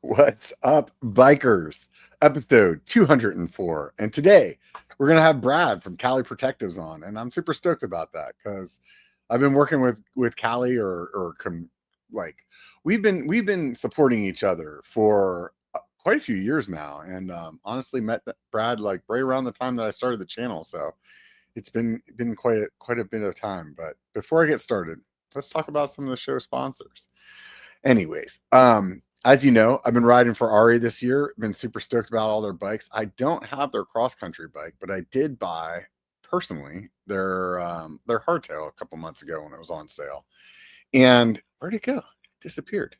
What's up, bikers? Episode 204. And today we're going to have Brad from Cali Protectives on. And I'm super stoked about that because I've been working with Cali like we've been supporting each other for quite a few years now. And honestly met Brad like right around the time that I started the channel. So it's been quite a bit of time. But before I get started, let's talk about some of the show sponsors. Anyways, as you know, I've been riding for Ari this year. Been super stoked about all their bikes. I don't have their cross country bike, but I did buy personally their hardtail a couple months ago when it was on sale. And where'd it go? It disappeared.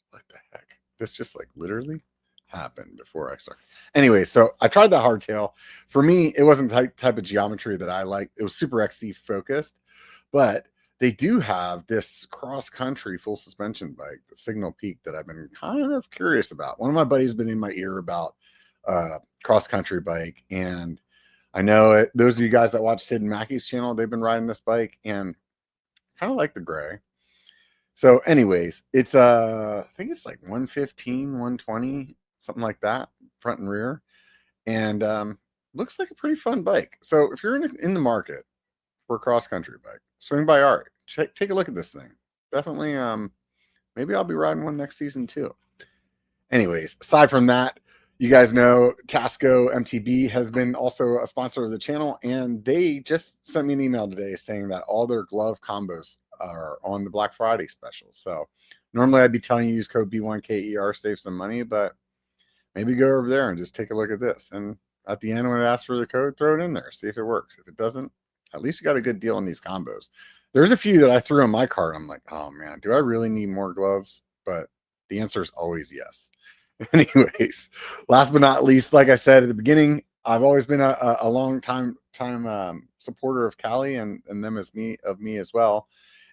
What the heck? This just like literally happened before I started. Anyway, so I tried the hardtail. For me, it wasn't the type of geometry that I like. It was super XC focused, but they do have this cross country full suspension bike, the Signal Peak, that I've been kind of curious about. One of my buddies been in my ear about cross country bike, and I know those of you guys that watch Sid and Mackey's channel, they've been riding this bike and kind of like the gray. So anyways, it's I think it's like 115, 120, something like that, front and rear, and looks like a pretty fun bike. So if you're in the market for a cross country bike, swing by Art. Take a look at this thing. Definitely maybe I'll be riding one next season too. Anyways, aside from that, you guys know Tasco MTB has been also a sponsor of the channel, and they just sent me an email today saying that all their glove combos are on the Black Friday special. So normally I'd be telling you use code B1KER, save some money, but maybe go over there and just take a look at this. And at the end, when it asks for the code, throw it in there, see if it works. If it doesn't, at least you got a good deal on these combos. There's a few that I threw in my cart. I'm like, oh man, do I really need more gloves? But the answer is always yes. Anyways, last but not least, like I said at the beginning, I've always been a long time supporter of Cali and them as me as well.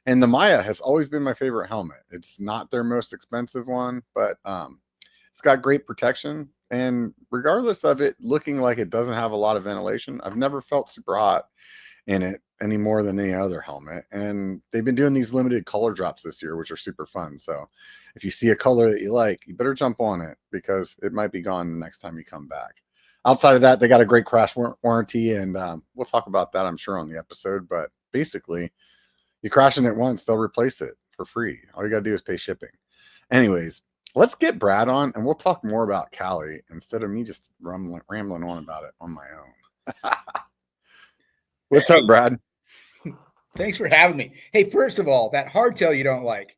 And the Maya has always been my favorite helmet. It's not their most expensive one, but it's got great protection. And regardless of it looking like it doesn't have a lot of ventilation, I've never felt super hot in it any more than any other helmet. And they've been doing these limited color drops this year, which are super fun. So if you see a color that you like, you better jump on it because it might be gone the next time you come back. Outside of that, they got a great crash warranty, and we'll talk about that, I'm sure, on the episode. But basically, you crashing it once, they'll replace it for free. All you got to do is pay shipping. Anyways, let's get Brad on, and we'll talk more about Cali instead of me just rambling on about it on my own. What's up, Brad? Thanks for having me. Hey, first of all, that hardtail you don't like.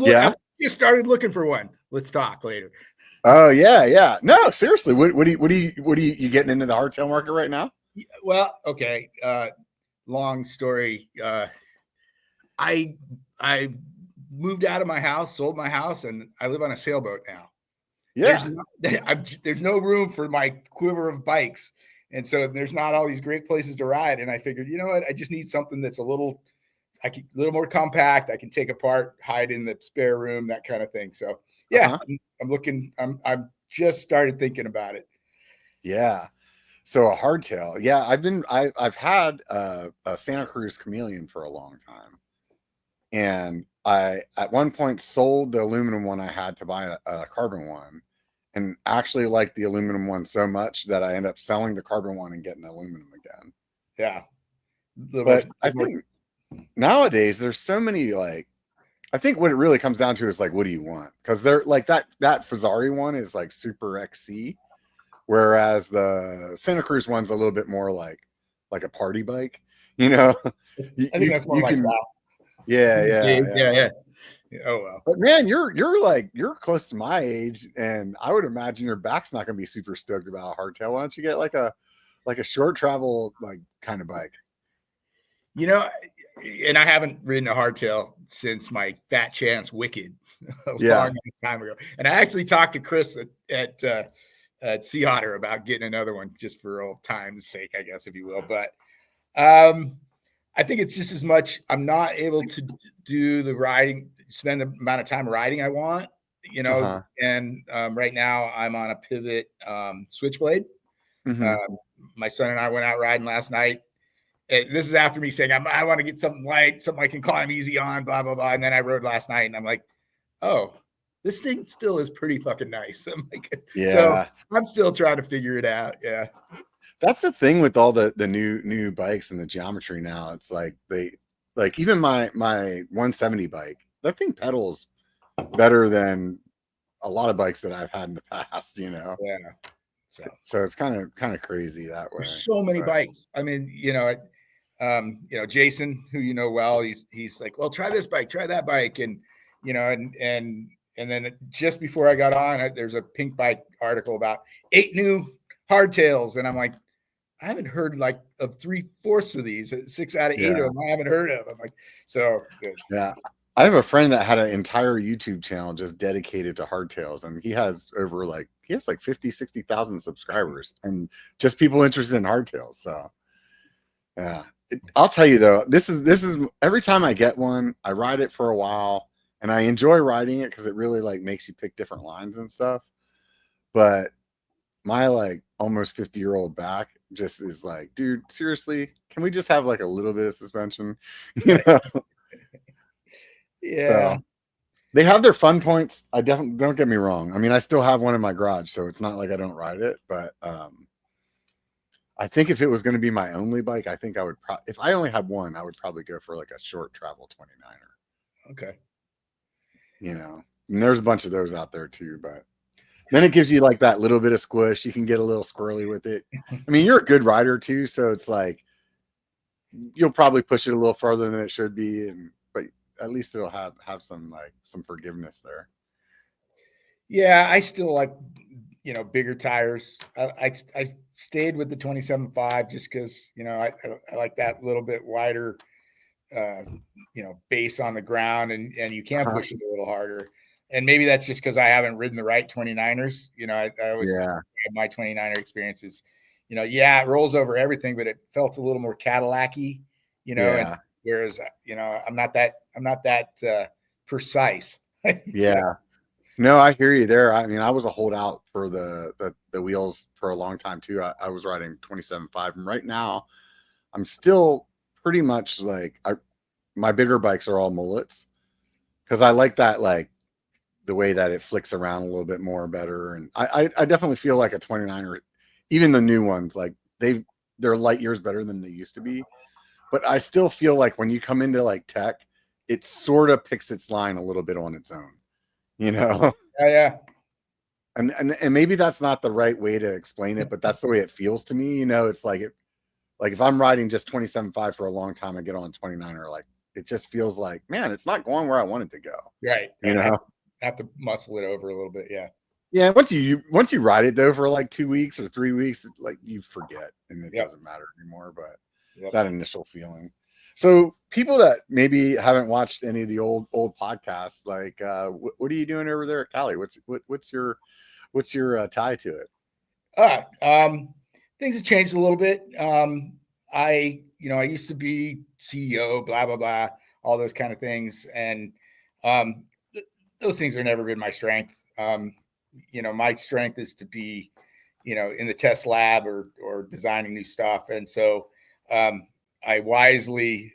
Yeah? I just started looking for one. Let's talk later. Oh yeah. No, seriously. What are you getting into the hardtail market right now? Well, okay. Long story. I moved out of my house, sold my house, and I live on a sailboat now. Yeah. There's no room for my quiver of bikes. And so there's not all these great places to ride. And I figured, you know what? I just need something that's a little more compact. I can take apart, hide in the spare room, that kind of thing. So yeah, I'm looking. I've just started thinking about it. Yeah. So a hardtail. Yeah, I've had a Santa Cruz Chameleon for a long time, and I at one point sold the aluminum one I had to buy a carbon one, and actually liked the aluminum one so much that I ended up selling the carbon one and getting aluminum again. Yeah. But I think nowadays there's so many, like, I think what it really comes down to is like, what do you want? Because they're like that Fazari one is like super XC, whereas the Santa Cruz one's a little bit more like a party bike, you know. I think that's more my style. Yeah. Oh well. But man, you're close to my age, and I would imagine your back's not gonna be super stoked about a hardtail. Why don't you get like a short travel like kind of bike? You know, and I haven't ridden a hardtail since my Fat Chance Wicked a long time ago. And I actually talked to Chris at Sea Otter about getting another one just for old time's sake, I guess, if you will. But I think it's just as much I'm not able to do the riding, spend the amount of time riding I want, you know. And right now I'm on a Pivot Switchblade. My son and I went out riding last night. And this is after me saying, I want to get something light, something I can climb easy on, blah, blah, blah. And then I rode last night and I'm like, oh, this thing still is pretty fucking nice. I'm like, Yeah. So I'm still trying to figure it out. Yeah. That's the thing with all the new bikes and the geometry now. It's like even my 170 bike, that thing pedals better than a lot of bikes that I've had in the past, you know. Yeah. So it's kind of crazy that way. There's so many bikes. I mean, Jason, who you know well, he's like, well, try this bike, try that bike, and and then just before I got on, there's a Pink Bike article about 8 new hardtails, and I'm like, I haven't heard like of 3/4 of these. 6 out of 8 of them I haven't heard of. I'm like, so good. Yeah. I have a friend that had an entire YouTube channel just dedicated to hardtails, and he has like 50, 60,000 subscribers and just people interested in hardtails. So yeah, I'll tell you though, this is every time I get one, I ride it for a while and I enjoy riding it because it really like makes you pick different lines and stuff. But my like almost 50-year-old back just is like, dude, seriously, can we just have like a little bit of suspension? You know? Yeah. So they have their fun points. I definitely, don't get me wrong. I mean, I still have one in my garage, so it's not like I don't ride it. But I think if it was going to be my only bike, I think I would if I only had one, I would probably go for like a short travel 29er. Okay. You know, and there's a bunch of those out there too, but then it gives you like that little bit of squish. You can get a little squirrely with it. I mean, you're a good rider too, so it's like you'll probably push it a little farther than it should be, but at least it'll have some forgiveness there. Yeah, I still like bigger tires. I stayed with the 27.5 just because I like that little bit wider base on the ground, and you can push it a little harder. And maybe that's just because I haven't ridden the right 29ers. I always had my 29er experiences. It rolls over everything, but it felt a little more Cadillac-y, and whereas I'm not that precise. Yeah. No, I hear you there. I mean, I was a holdout for the wheels for a long time too. I was riding 27.5, and right now I'm still pretty much like my bigger bikes are all mullets because I like that, like the way that it flicks around a little bit more better. And I definitely feel like a 29er, even the new ones, like they're light years better than they used to be. But I still feel like when you come into like tech, it sort of picks its line a little bit on its own, Yeah. And maybe that's not the right way to explain it, but that's the way it feels to me. It's like if I'm riding just 27.5 for a long time, I get on 29er, like it just feels like, man, it's not going where I want it to go. Right. Have to muscle it over a little bit. Yeah. Yeah. Once you ride it though for like 2 weeks or 3 weeks, like you forget and it doesn't matter anymore. But that initial feeling. So people that maybe haven't watched any of the old podcasts, like what are you doing over there at Cali? What's your tie to it? Things have changed a little bit. I used to be CEO, blah blah blah, all those kind of things, and those things have never been my strength. My strength is to be, in the test lab or designing new stuff, and so I wisely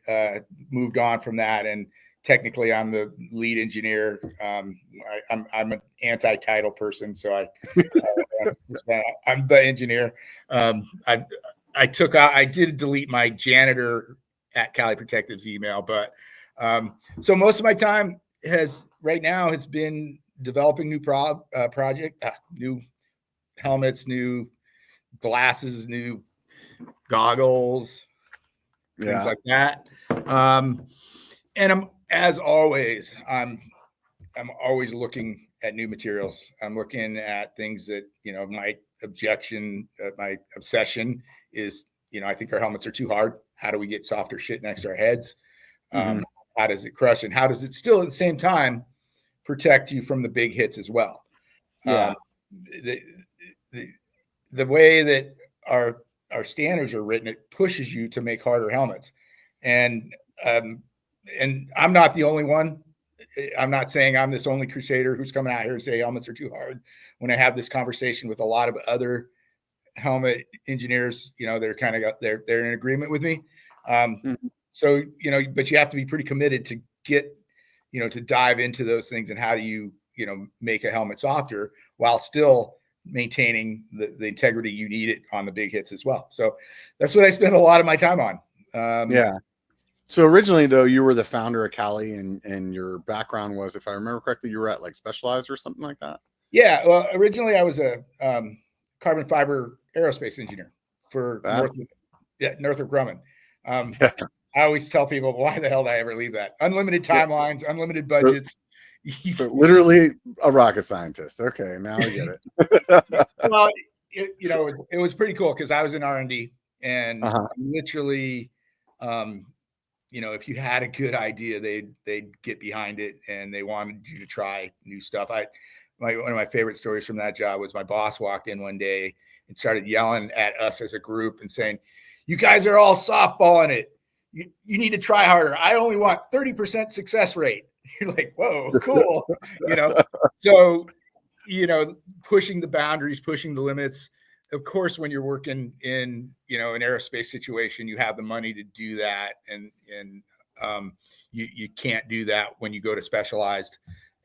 moved on from that, and technically I'm the lead engineer. I'm an anti-title person, so I'm the engineer. I did delete my janitor at Cali Protective's email, but so most of my time has been developing new project, new helmets, new glasses, new goggles, things like that. And I'm always looking at new materials. I'm looking at things that, my obsession is, I think our helmets are too hard. How do we get softer shit next to our heads? How does it crush? And how does it still at the same time protect you from the big hits as well? Yeah. The way that our standards are written, it pushes you to make harder helmets. And I'm not the only one. I'm not saying I'm this only crusader who's coming out here and say helmets are too hard. When I have this conversation with a lot of other helmet engineers, they're kind of they're in agreement with me. So, but you have to be pretty committed to get, to dive into those things. And how do you make a helmet softer while still maintaining the integrity you need it on the big hits as well. So that's what I spend a lot of my time on. Yeah. So originally, though, you were the founder of Cali, and your background was, if I remember correctly, you were at like Specialized or something like that. Yeah. Well, originally I was a carbon fiber aerospace engineer for Northrop Grumman. Yeah. I always tell people, why the hell did I ever leave that? Unlimited timelines, unlimited budgets. So literally a rocket scientist. Okay, now I get it. Well, it was pretty cool because I was in R&D, and literally, if you had a good idea, they'd get behind it, and they wanted you to try new stuff. One of my favorite stories from that job was my boss walked in one day and started yelling at us as a group and saying, "You guys are all softballing it. You need to try harder. I only want 30% success rate." You're like, whoa, cool. So, pushing the boundaries, pushing the limits. Of course, when you're working in, an aerospace situation, you have the money to do that. And you can't do that when you go to Specialized,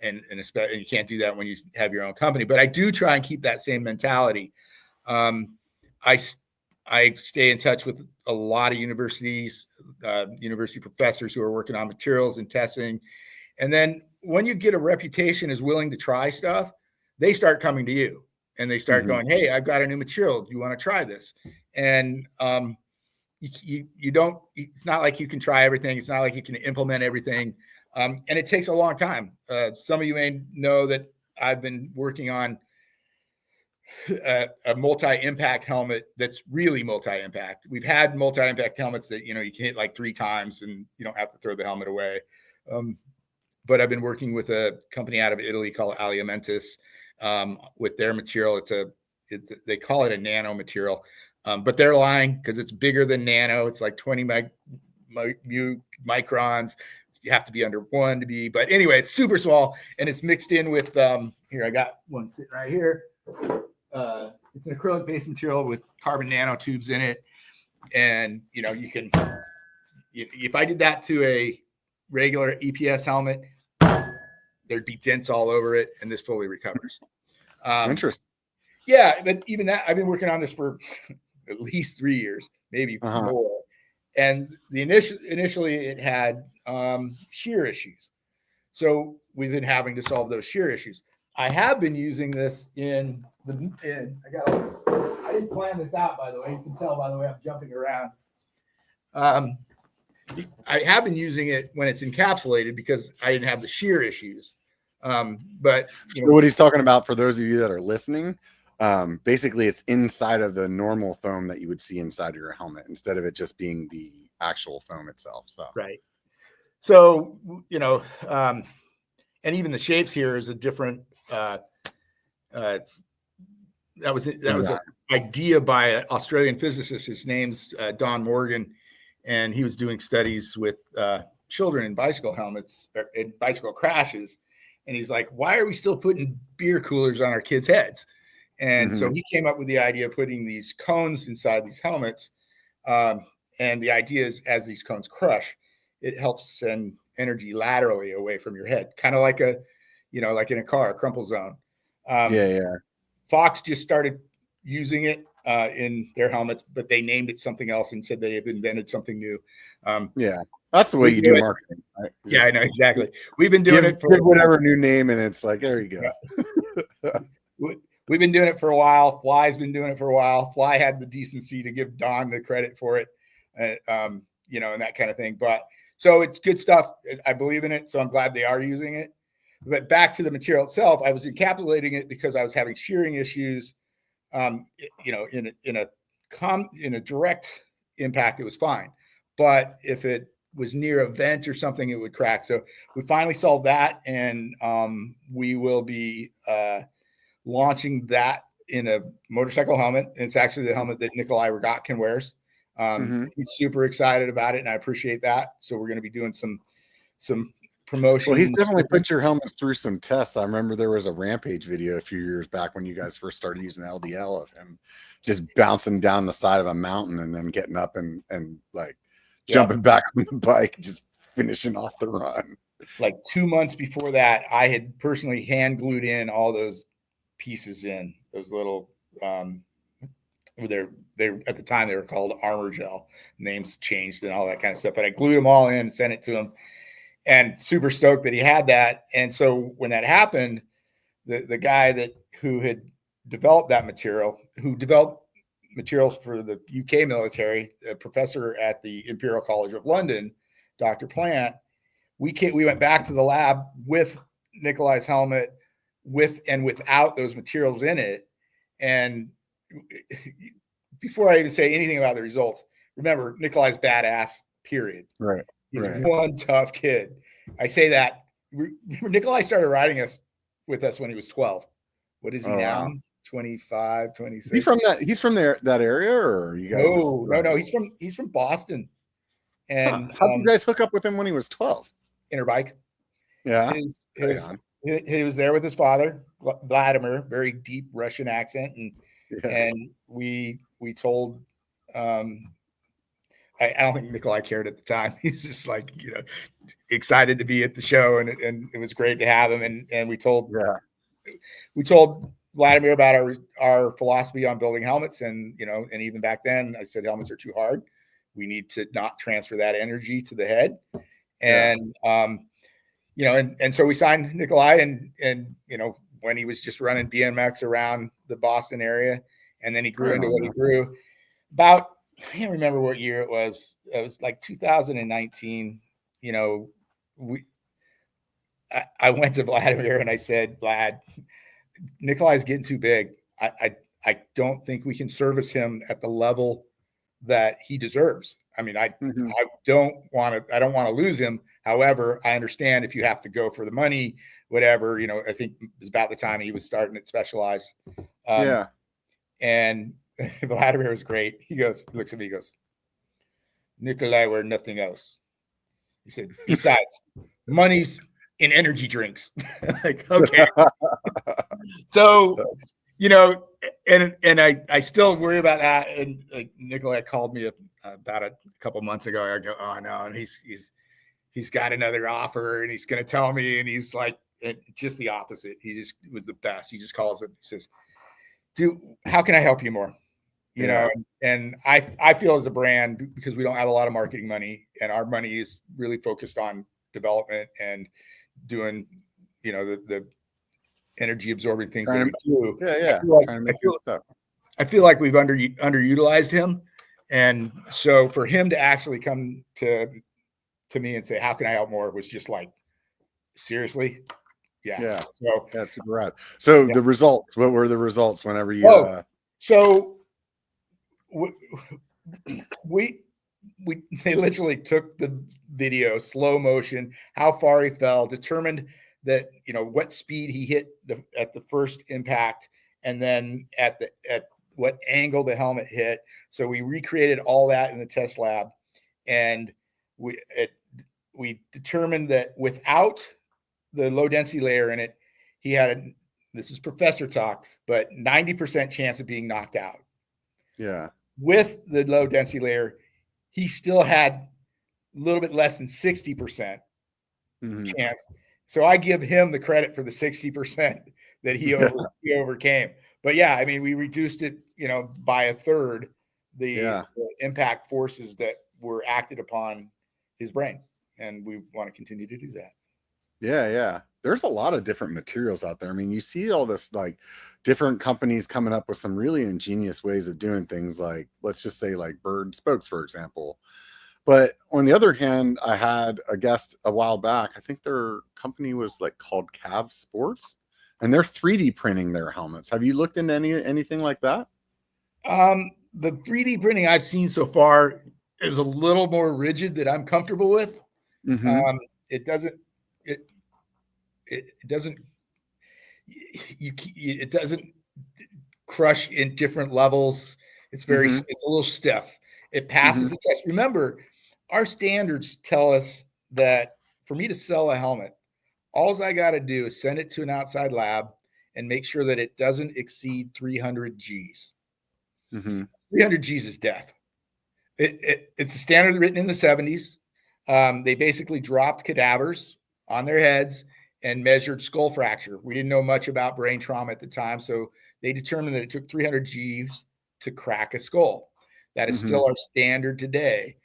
and you can't do that when you have your own company. But I do try and keep that same mentality. I stay in touch with a lot of universities, university professors who are working on materials and testing. And then when you get a reputation as willing to try stuff, they start coming to you and they start going, "Hey, I've got a new material. Do you want to try this?" And you don't, it's not like you can try everything. It's not like you can implement everything. And it takes a long time. Some of you may know that I've been working on a multi-impact helmet that's really multi-impact. We've had multi-impact helmets that, you can hit like 3 times and you don't have to throw the helmet away. But I've been working with a company out of Italy called Aliamentis with their material. They call it a nano material, but they're lying because it's bigger than nano. It's like 20 microns. You have to be under 1 to be. But anyway, it's super small, and it's mixed in with here. I got one sitting right here. It's an acrylic-based material with carbon nanotubes in it, and you can. If I did that to a regular EPS helmet, there'd be dents all over it, and this fully recovers. Interesting. Yeah, but even that, I've been working on this for at least 3 years, maybe more. And initially it had shear issues, so we've been having to solve those shear issues. I have been using this I got all this. I didn't plan this out, by the way. You can tell by the way I'm jumping around. I have been using it when it's encapsulated because I didn't have the shear issues. But so what he's talking about, for those of you that are listening, basically it's inside of the normal foam that you would see inside of your helmet instead of it just being the actual foam itself. So right. So and even the shapes here is a different. That was an idea by an Australian physicist. His name's Don Morgan. And he was doing studies with children in bicycle helmets, in bicycle crashes. And he's like, "Why are we still putting beer coolers on our kids' heads?" And so he came up with the idea of putting these cones inside these helmets. And the idea is, as these cones crush, it helps send energy laterally away from your head, kind of like like in a car, a crumple zone. Fox just started using it in their helmets, but they named it something else and said they have invented something new. That's the way you do marketing. Right? Yeah, I know, exactly. We've been doing it for whatever new name, and it's like, there you go. We've been doing it for a while. Fly's been doing it for a while. Fly had the decency to give Don the credit for it, and that kind of thing. But so it's good stuff. I believe in it, so I'm glad they are using it. But back to the material itself, I was encapsulating it because I was having shearing issues. In a direct impact, it was fine, but if it was near a vent or something, it would crack. So we finally solved that, and we will be launching that in a motorcycle helmet. And it's actually the helmet that Nikolai Rogatkin wears. He's super excited about it, and I appreciate that. So we're going to be doing some promotion. Well, he's definitely put your helmets through some tests. I remember there was a Rampage video a few years back when you guys first started using LDL of him just bouncing down the side of a mountain and then getting up and like jumping back on the bike, just finishing off the run. like 2 months before that, I had personally hand glued in all those pieces in those little, they at the time they were called armor gel, names changed and all that kind of stuff, but I glued them all in and sent it to him, and super stoked that he had that. And so when that happened, the guy who had developed that material, who developed materials for the UK military, a professor at the Imperial College of London, Dr. Plant, we went back to the lab with Nikolai's helmet, with and without those materials in it. And before I even say anything about the results, remember, Nikolai's badass, period. Right. He's one tough kid. I say that. Nikolai started riding with us when he was 12. What is he now? Wow. 25, 26. He's from there, that area, or you guys? No. He's from Boston. And how did you guys hook up with him when he was 12? Interbike. Yeah. He was there with his father, Vladimir, very deep Russian accent. And we told, I don't think Nikolai cared at the time. He's just like, excited to be at the show, and it was great to have him. And we told Vladimir about our philosophy on building helmets. And, and even back then I said, helmets are too hard. We need to not transfer that energy to the head. And, and so we signed Nikolai and, when he was just running BMX around the Boston area, and then he grew into what he grew. About, I can't remember what year it was. It was like 2019. I went to Vladimir and I said, Vlad, Nikolai's getting too big. I don't think we can service him at the level that he deserves. I mean, I don't want to lose him. However, I understand if you have to go for the money, whatever, I think it was about the time he was starting at Specialized. And Vladimir was great. He looks at me, he goes, Nikolai, we're nothing else. He said, besides, money's in energy drinks. Like, okay. So, and I still worry about that. And like Nikolai called me about a couple months ago. I go, oh no, and he's got another offer, and he's going to tell me, and he's like, just the opposite. He just was the best. He just calls it. He says, dude, how can I help you more? You know, and I feel as a brand, because we don't have a lot of marketing money, and our money is really focused on development and doing, the energy absorbing things that we do. I feel like we've underutilized him. And so for him to actually come to me and say, how can I help more, was just like, seriously. Yeah. So that's super rad. So the results, what were the results whenever you, so they literally took the video, slow motion, how far he fell, determined that, what speed he hit at the first impact, and then at what angle the helmet hit. So we recreated all that in the test lab, and we determined that without the low density layer in it, he had this is professor talk, but 90% chance of being knocked out. Yeah. With the low density layer, he still had a little bit less than 60% chance. So I give him the credit for the 60% that he overcame. But yeah, I mean, we reduced it, by a third, the impact forces that were acted upon his brain. And we want to continue to do that. Yeah. There's a lot of different materials out there. I mean, you see all this, like, different companies coming up with some really ingenious ways of doing things, like, let's just say, like bird spokes, for example. But on the other hand, I had a guest a while back. I think their company was like called Cav Sports, and they're 3D printing their helmets. Have you looked into anything like that? The 3D printing I've seen so far is a little more rigid that I'm comfortable with. It doesn't crush in different levels. It's it's a little stiff. It passes the test. Remember, our standards tell us that for me to sell a helmet, all I got to do is send it to an outside lab and make sure that it doesn't exceed 300 Gs. 300 Gs is death. It's a standard written in the 70s. They basically dropped cadavers on their heads and measured skull fracture. We didn't know much about brain trauma at the time, so they determined that it took 300 Gs to crack a skull. That is still our standard today.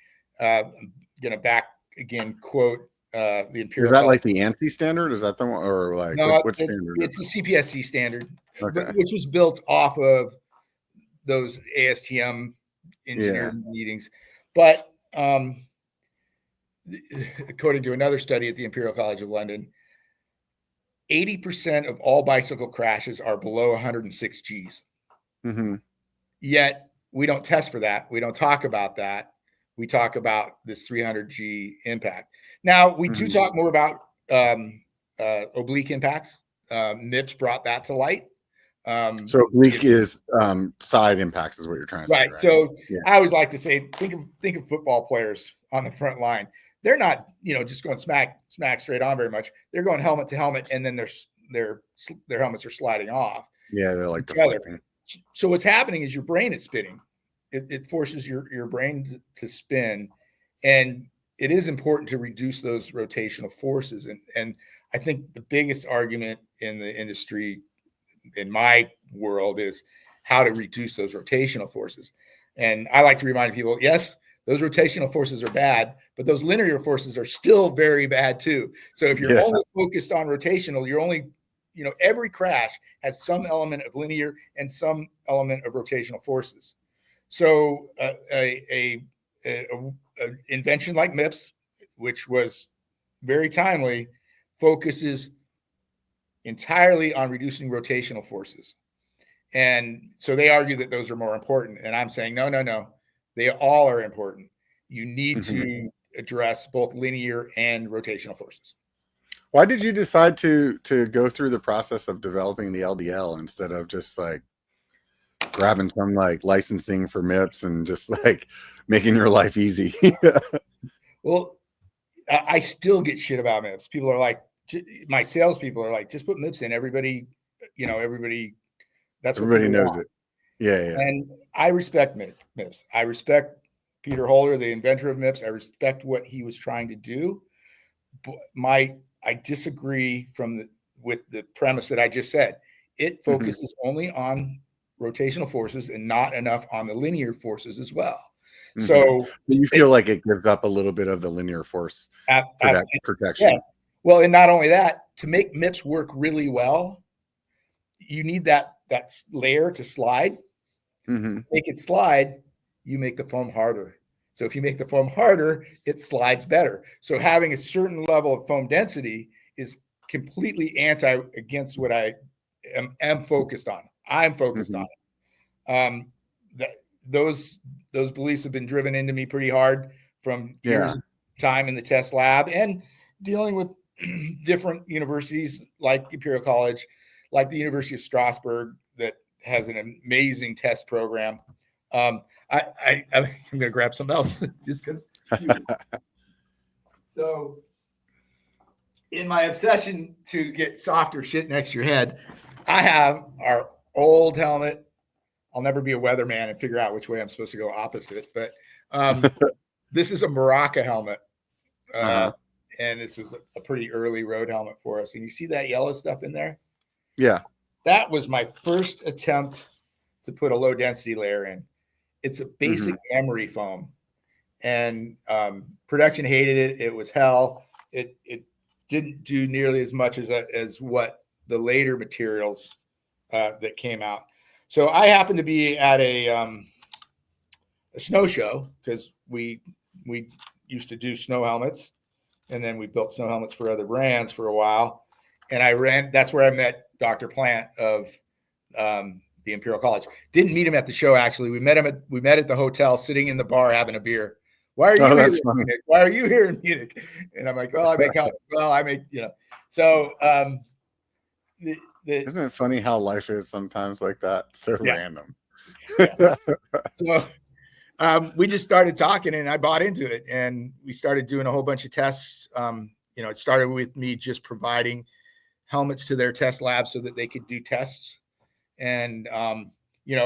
I'm going to back again quote the Imperial. Is that like the ANSI standard? Is that the one, or like no, what standard? It's the CPSC standard, Okay. which was built off of those ASTM engineering meetings. But according to another study at the Imperial College of London, 80% of all bicycle crashes are below 106 Gs. Yet we don't test for that. We don't talk about that. We talk about this 300 G impact. Now, we do talk more about oblique impacts. MIPS brought that to light. So oblique is side impacts is what you're trying to say, right? So I always like to say, think of football players on the front line. They're not, just going smack straight on very much. They're going helmet to helmet, and then their helmets are sliding off. Yeah, they're like deflecting. So what's happening is your brain is spinning. It forces your brain to spin, and it is important to reduce those rotational forces. And I think the biggest argument in the industry, in my world, is how to reduce those rotational forces. And I like to remind people, yes, those rotational forces are bad, but those linear forces are still very bad too. So if you're only focused on rotational, you're only, every crash has some element of linear and some element of rotational forces. So a invention like MIPS, which was very timely, focuses entirely on reducing rotational forces. And so they argue that those are more important. And I'm saying, no. They all are important. You need to address both linear and rotational forces. Why did you decide to go through the process of developing the LDL instead of just like grabbing some like licensing for MIPS and just like making your life easy? Well, I still get shit about MIPS. People are like, my salespeople are like, just put MIPS in. Everybody, that's what everybody knows want. it. Yeah. And I respect MIPS. I respect Peter Holder, the inventor of MIPS. I respect what he was trying to do. But I disagree with the premise that I just said. It focuses only on rotational forces and not enough on the linear forces as well. So you feel like it gives up a little bit of the linear force protection. Yeah. Well, and not only that, to make MIPS work really well, you need that layer to slide. Make it slide, you make the foam harder. So if you make the foam harder, it slides better. So having a certain level of foam density is completely against what I am focused on. I'm focused on those beliefs have been driven into me pretty hard from years of time in the test lab and dealing with different universities like Imperial College, like the University of Strasbourg, that has an amazing test program. I'm going to grab something else just because. So in my obsession to get softer shit next to your head, I have our old helmet. I'll never be a weatherman and figure out which way I'm supposed to go opposite. But this is a Maraca helmet. And this was a pretty early road helmet for us. And you see that yellow stuff in there? Yeah. That was my first attempt to put a low density layer in. It's a basic memory foam. And production hated it. It was hell. It didn't do nearly as much as what the later materials that came out. So I happened to be at a snow show because we used to do snow helmets, and then we built snow helmets for other brands for a while. And that's where I met Dr. Plant of the Imperial College. Didn't meet him at the show, actually. We met at the hotel, sitting in the bar having a beer. Why are you here in Munich? Why are you here in Munich? And I'm like, well, I make helmets. Well, I make, So isn't it funny how life is sometimes like that? So random. So we just started talking, and I bought into it, and we started doing a whole bunch of tests. It started with me just providing helmets to their test lab so that they could do tests. And, we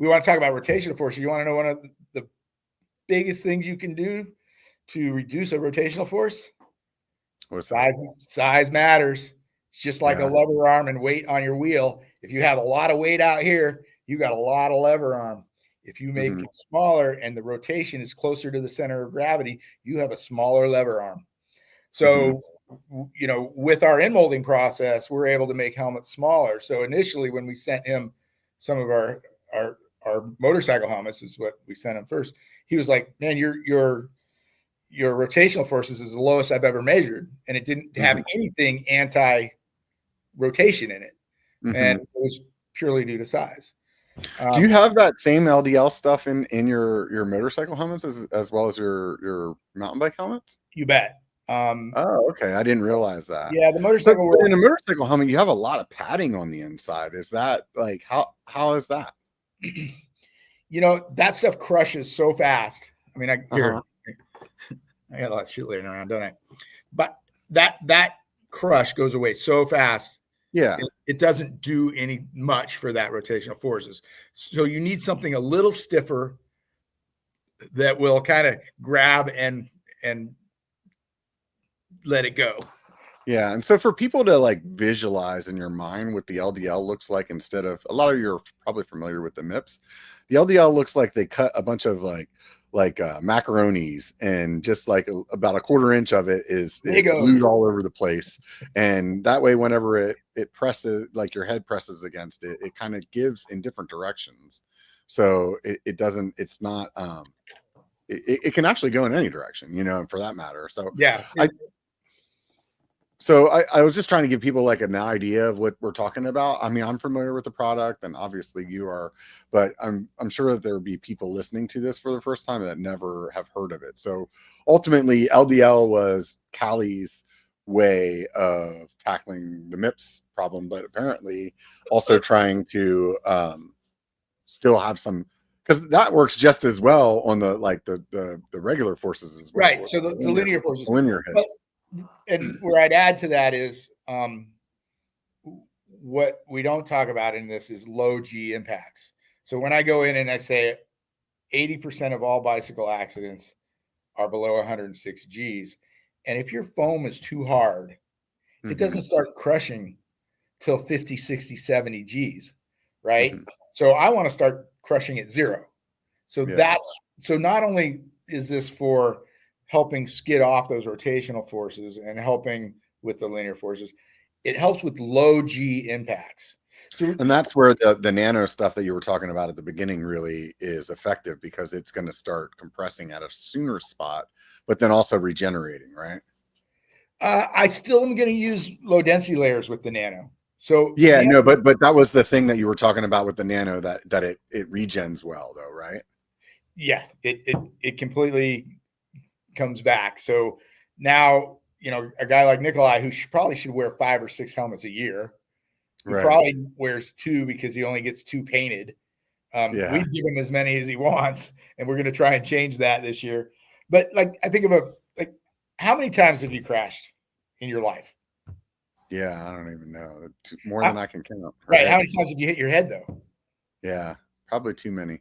want to talk about rotational force. You want to know one of the biggest things you can do to reduce a rotational force? What's that? Size matters. It's just like a lever arm and weight on your wheel. If you have a lot of weight out here, you got a lot of lever arm. If you make it smaller and the rotation is closer to the center of gravity, you have a smaller lever arm. So, with our in-molding process, we're able to make helmets smaller. So initially, when we sent him some of our motorcycle helmets, is what we sent him first, he was like, man, your rotational forces is the lowest I've ever measured. And it didn't have anything anti-rotation in it. And it was purely due to size. Do you have that same LDL stuff in your motorcycle helmets as well as your mountain bike helmets? You bet. Oh, okay. I didn't realize that. Yeah, the motorcycle world, in a motorcycle helmet, you have a lot of padding on the inside. Is that like how is that? That stuff crushes so fast. I mean, I got a lot of shit laying around, don't I? But that crush goes away so fast. Yeah. It doesn't do any much for that rotational forces. So you need something a little stiffer that will kind of grab and let it go. Yeah. And so for people to like visualize in your mind what the LDL looks like, instead of, a lot of you are probably familiar with the MIPS, the LDL looks like they cut a bunch of like macaronis, and just like about a quarter inch of it is glued all over the place. And that way, whenever it presses, like your head presses against it, it kind of gives in different directions. So it doesn't, it's not, it can actually go in any direction, for that matter. So yeah. So I was just trying to give people like an idea of what we're talking about. I mean, I'm familiar with the product, and obviously you are, but I'm sure that there will be people listening to this for the first time that never have heard of it. So ultimately, LDL was Cali's way of tackling the MIPS problem, but apparently also trying to still have some, because that works just as well on the regular forces as well. Right. So the linear forces, linear hits. And where I'd add to that is what we don't talk about in this is low G impacts. So when I go in and I say 80% of all bicycle accidents are below 106 Gs, and if your foam is too hard, it doesn't start crushing till 50, 60, 70 Gs, right? So I want to start crushing at 0. So so not only is this for helping skid off those rotational forces and helping with the linear forces, it helps with low G impacts. So, and that's where the nano stuff that you were talking about at the beginning really is effective, because it's going to start compressing at a sooner spot, but then also regenerating, right? I still am going to use low density layers with the nano. So yeah, no, but that was the thing that you were talking about with the nano, that it regens well, though, right? Yeah, it completely comes back. So now, a guy like Nikolai, who probably should wear 5 or 6 helmets a year, he probably wears 2 because he only gets 2 painted. We give him as many as he wants, and we're going to try and change that this year. But I think of how many times have you crashed in your life? Yeah, I don't even know. More than I can count. Right. How many times have you hit your head, though? Yeah, probably too many.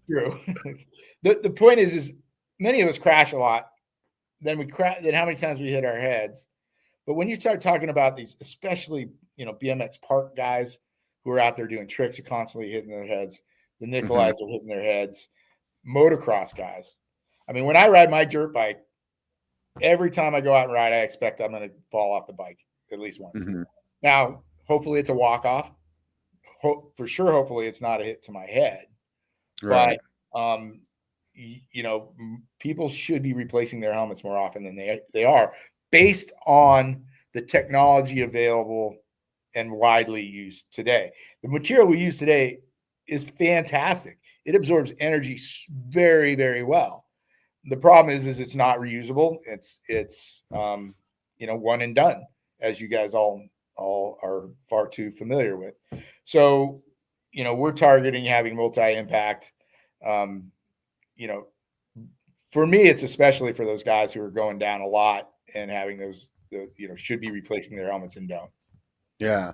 True. The point is many of us crash a lot. Then we crash. Then how many times we hit our heads? But when you start talking about these, especially BMX park guys who are out there doing tricks, are constantly hitting their heads. The Nikolais are hitting their heads. Motocross guys. I mean, when I ride my dirt bike, every time I go out and ride, I expect I'm going to fall off the bike at least once. Now, hopefully it's a walk-off. For sure, hopefully it's not a hit to my head. Right. But, people should be replacing their helmets more often than they are, based on the technology available and widely used today. The material we use today is fantastic. It absorbs energy very, very well. The problem is it's not reusable. It's one and done, as you guys all are far too familiar with. So, we're targeting having multi-impact. For me, it's especially for those guys who are going down a lot and having those, should be replacing their helmets and don't. Yeah.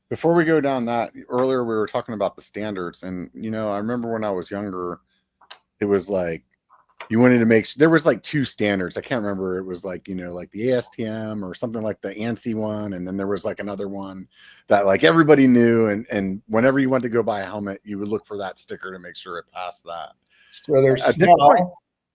Before we go down that, earlier we were talking about the standards, and I remember when I was younger, it was like you wanted to make there was like two standards. I can't remember. It was like, like the ASTM or something like the ANSI one. And then there was like another one that like everybody knew. And whenever you went to go buy a helmet, you would look for that sticker to make sure it passed that. So there's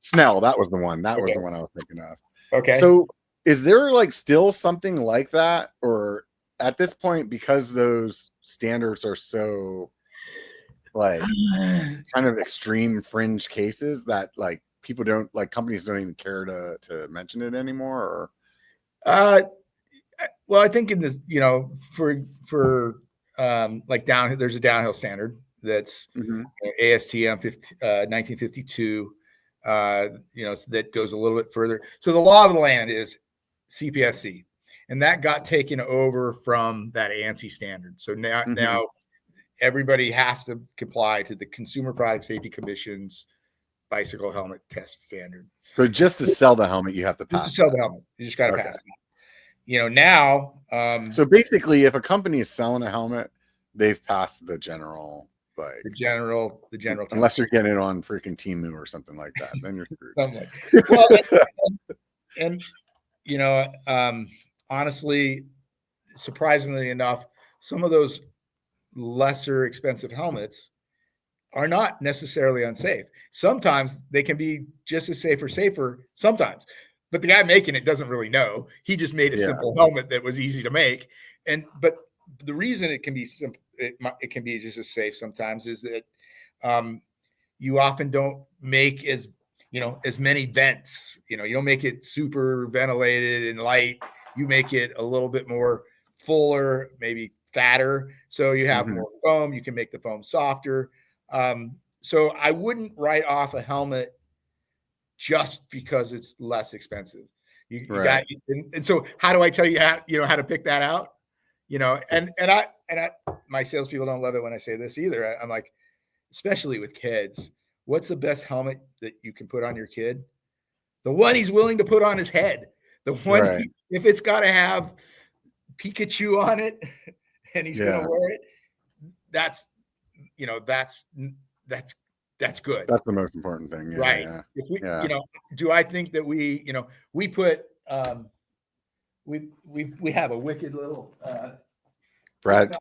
Snell. That was the one. That was the one I was thinking of. Okay. So is there like still something like that? Or at this point, because those standards are so like kind of extreme fringe cases that like people don't like, companies don't even care to mention it anymore? Or well, I think in this, for like downhill, there's a downhill standard that's ASTM 1952, that goes a little bit further. So the law of the land is CPSC, and that got taken over from that ANSI standard. So now everybody has to comply to the Consumer Product Safety Commission's bicycle helmet test standard. So just to sell the helmet, you have to pass. Just to sell the helmet, you just got to pass that. Now. So basically, if a company is selling a helmet, they've passed the general, like the general. Unless you're getting it on freaking Temu or something like that, then you're screwed. Well, and honestly, surprisingly enough, some of those lesser expensive helmets are not necessarily unsafe. Sometimes they can be just as safe or safer sometimes, but the guy making it doesn't really know. He just made a simple helmet that was easy to make. But the reason it can be simple, it can be just as safe sometimes is that you often don't make as many vents. You don't make it super ventilated and light. You make it a little bit more fuller, maybe fatter. So you have more foam. You can make the foam softer. So I wouldn't write off a helmet just because it's less expensive. You got, and so how do I tell you how to pick that out? And my salespeople don't love it when I say this either. I'm like, especially with kids, what's the best helmet that you can put on your kid? The one he's willing to put on his head. The one, if it's got to have Pikachu on it and he's going to wear it, that's good. That's the most important thing. Right. Yeah. If we, do I think that we put, we have a wicked little, Brad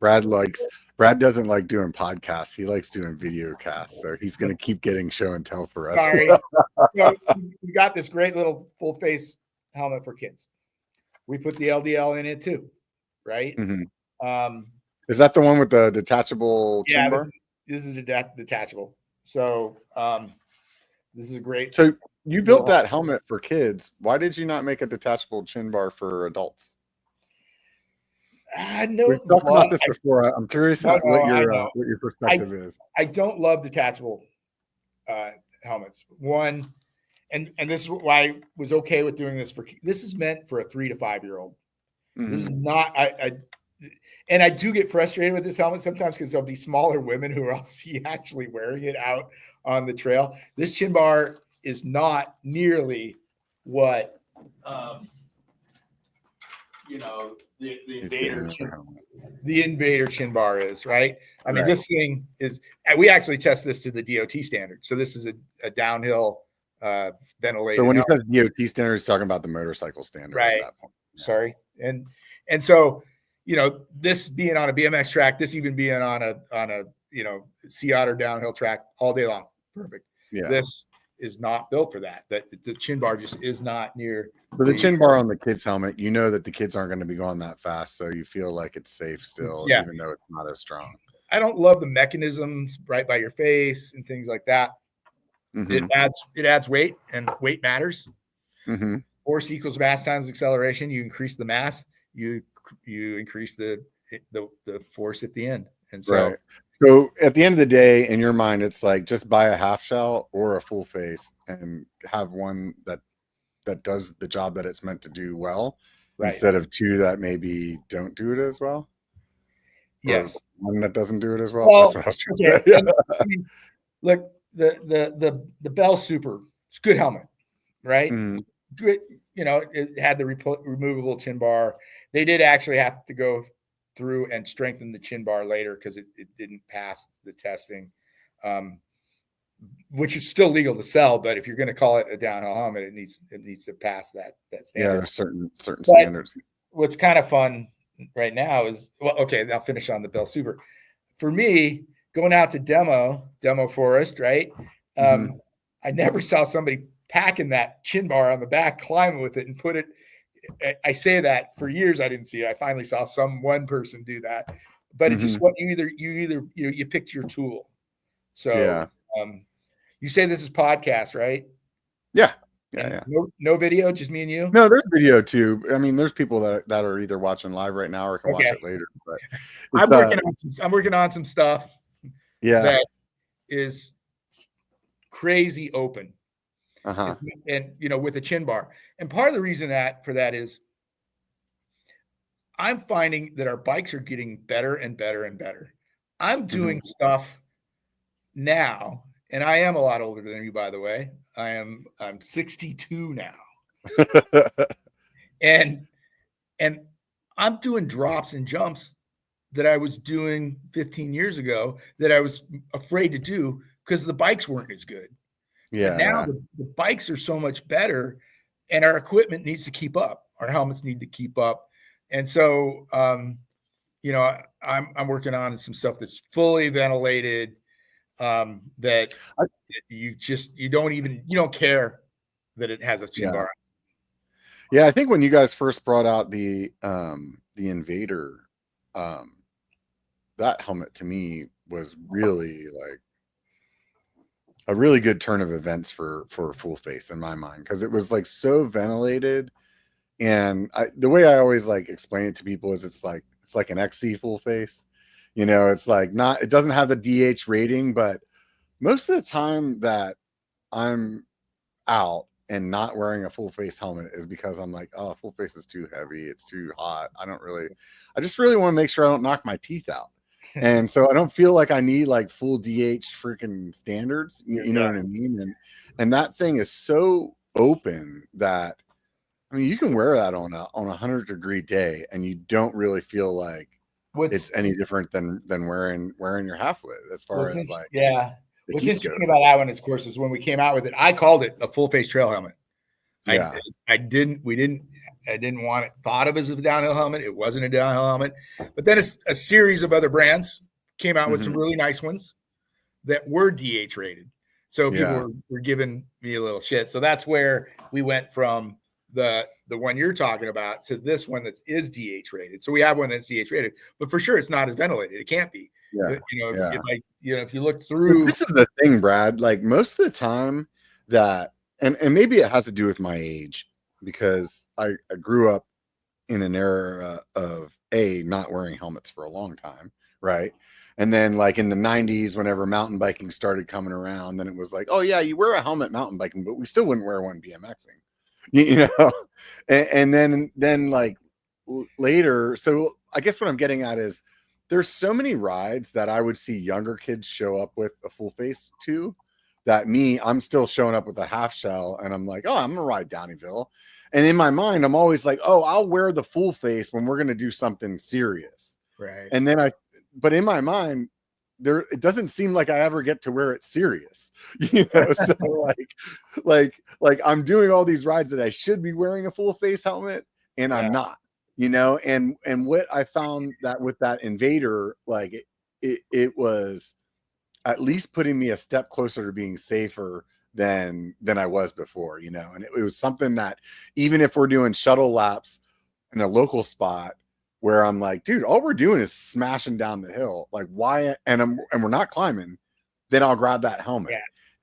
doesn't like doing podcasts. He likes doing video casts. So he's going to keep getting show and tell for us. Sorry. So we got this great little full face helmet for kids. We put the LDL in it too. Right. Is that the one with the detachable chin bar? This is detachable. So this is a great. So you built that helmet for kids. Why did you not make a detachable chin bar for adults? We've talked about this before. I'm curious what your perspective is. I don't love detachable helmets. One, and this is why I was okay with doing this this is meant for a 3 to 5 year old. This is not. And I do get frustrated with this helmet sometimes because there'll be smaller women who I'll see actually wearing it out on the trail. This chin bar is not nearly what the Invader chin bar is, right? I mean, this thing is. We actually test this to the DOT standard. So this is a downhill ventilated. So when he says DOT standard, he's talking about the motorcycle standard, right? At that point. Sorry, and so. This being on a BMX track, this even being on a Sea Otter downhill track all day long. Perfect. Yeah. This is not built for that. That the chin bar just is not near. For the chin bar on the kids' helmet, that the kids aren't going to be going that fast, so you feel like it's safe still, even though it's not as strong. I don't love the mechanisms right by your face and things like that. It adds weight, and weight matters. Force equals mass times acceleration. You increase the mass, you increase the force at the end. And so at the end of the day, in your mind, it's like just buy a half shell or a full face and have one that does the job that it's meant to do well, instead of two that maybe don't do it as well. Yes. Or one that doesn't do it as well. That's what I was trying to say. I mean, look, the Bell Super, it's a good helmet, right? Good. It had the removable chin bar. They did actually have to go through and strengthen the chin bar later because it didn't pass the testing. which is still legal to sell, but if you're going to call it a downhill helmet, it needs to pass that standard. Yeah, there's certain standards. What's kind of fun right now is, well, okay, I'll finish on the Bell Super. For me, going out to demo forest, right? I never saw somebody packing that chin bar on the back, climbing with it, and put it. I say that for years I didn't see it. I finally saw one person do that, but it's just what you picked your tool. So you say this is podcast, right? Yeah. No video, just me and you. No, there's video too. I mean, there's people that are either watching live right now or can watch it later. But I'm working on some stuff. Yeah, that is crazy open. And with a chin bar. And part of the reason for that is I'm finding that our bikes are getting better and better and better. I'm doing stuff now, and I am a lot older than you, by the way. I'm 62 now. and I'm doing drops and jumps that I was doing 15 years ago that I was afraid to do because the bikes weren't as good. Yeah. But now the bikes are so much better, and our equipment needs to keep up. Our helmets need to keep up. And so, I'm working on some stuff that's fully ventilated, that you don't care that it has a chin bar. Yeah. I think when you guys first brought out the Invader, that helmet to me was really like a really good turn of events for a full face in my mind, because it was like so ventilated. And the way I always like explain it to people is it's like an XC full face. It's like it doesn't have the DH rating, but most of the time that I'm out and not wearing a full face helmet is because I'm like, oh, full face is too heavy. It's too hot. I just really want to make sure I don't knock my teeth out. And so I don't feel like I need like full DH freaking standards. You know what I mean? And that thing is so open that, I mean, you can wear that on a 100-degree day and you don't really feel like it's any different than wearing your half lid as far as like. Yeah. What's interesting about that one, of course, is when we came out with it, I called it a full face trail helmet. Yeah. I didn't want it thought of as a downhill helmet. It wasn't a downhill helmet. But then a series of other brands came out with some really nice ones that were DH rated. So people were giving me a little shit. So that's where we went from the one you're talking about to this one that is DH rated. So we have one that's DH rated, but for sure it's not as ventilated. It can't be. Yeah. If you look through, this is the thing, Brad. Like most of the time that, and maybe it has to do with my age, because I grew up in an era of not wearing helmets for a long time, right? And then like in the 90s, whenever mountain biking started coming around, then it was like, oh yeah, you wear a helmet mountain biking, but we still wouldn't wear one BMXing, and then like later. So I guess what I'm getting at is there's so many rides that I would see younger kids show up with a full face to, that I'm still showing up with a half shell, and I'm like, oh, I'm gonna ride Downeyville. And in my mind, I'm always like, oh, I'll wear the full face when we're gonna do something serious. Right. And then but in my mind, it doesn't seem like I ever get to wear it serious. So like I'm doing all these rides that I should be wearing a full face helmet, and I'm not. And what I found that with that Invader, like it was at least putting me a step closer to being safer than I was before, and it was something that even if we're doing shuttle laps in a local spot where I'm like, dude, all we're doing is smashing down the hill, like why, and we're not climbing, then I'll grab that helmet,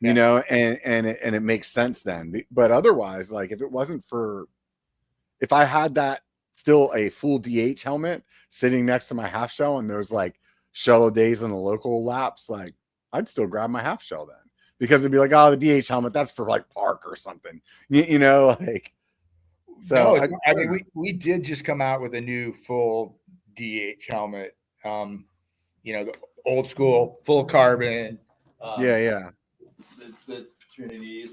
and it makes sense then. But otherwise, like if I had that still a full DH helmet sitting next to my half shell and those like shuttle days in the local laps, like I'd still grab my half shell then, because it'd be like, oh, the DH helmet, that's for like park or something, like. So no, I mean, we did just come out with a new full DH helmet, the old school full carbon. It's the Trinity.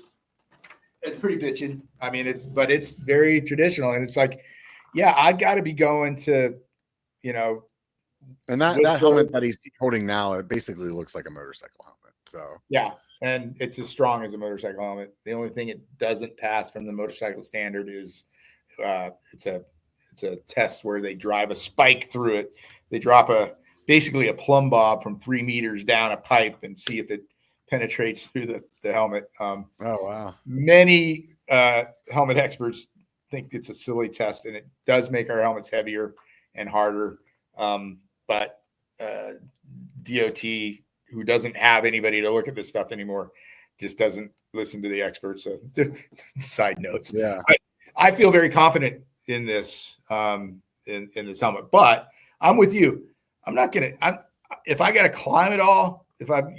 It's pretty bitchin'. I mean, but it's very traditional, and it's like, I got to be going to, And that helmet that he's holding now, it basically looks like a motorcycle helmet. So yeah, and it's as strong as a motorcycle helmet. The only thing it doesn't pass from the motorcycle standard is it's a test where they drive a spike through it. They drop basically a plumb bob from 3 meters down a pipe and see if it penetrates through the helmet. Oh, wow. Many helmet experts think it's a silly test, and it does make our helmets heavier and harder. But DOT, who doesn't have anybody to look at this stuff anymore, just doesn't listen to the experts. So side notes. Yeah. I feel very confident in this, in this helmet, but I'm with you. I'm not going to, if I got to climb it all, if I'm,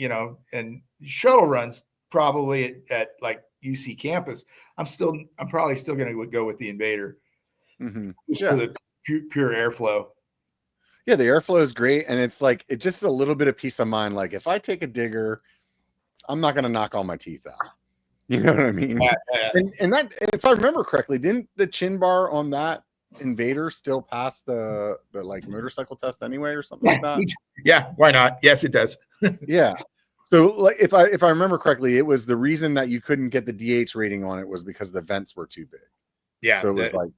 and shuttle runs probably at like UC campus, I'm probably still going to go with the Invader just for the pure airflow. Yeah, the airflow is great, and it's like it's just a little bit of peace of mind. Like if I take a digger, I'm not going to knock all my teeth out. You know what I mean? And that, if I remember correctly, didn't the chin bar on that Invader still pass the like motorcycle test anyway, or something like that? Yeah, why not? Yes, it does. Yeah. So like if I remember correctly, it was the reason that you couldn't get the DH rating on it was because the vents were too big. Yeah. So it was like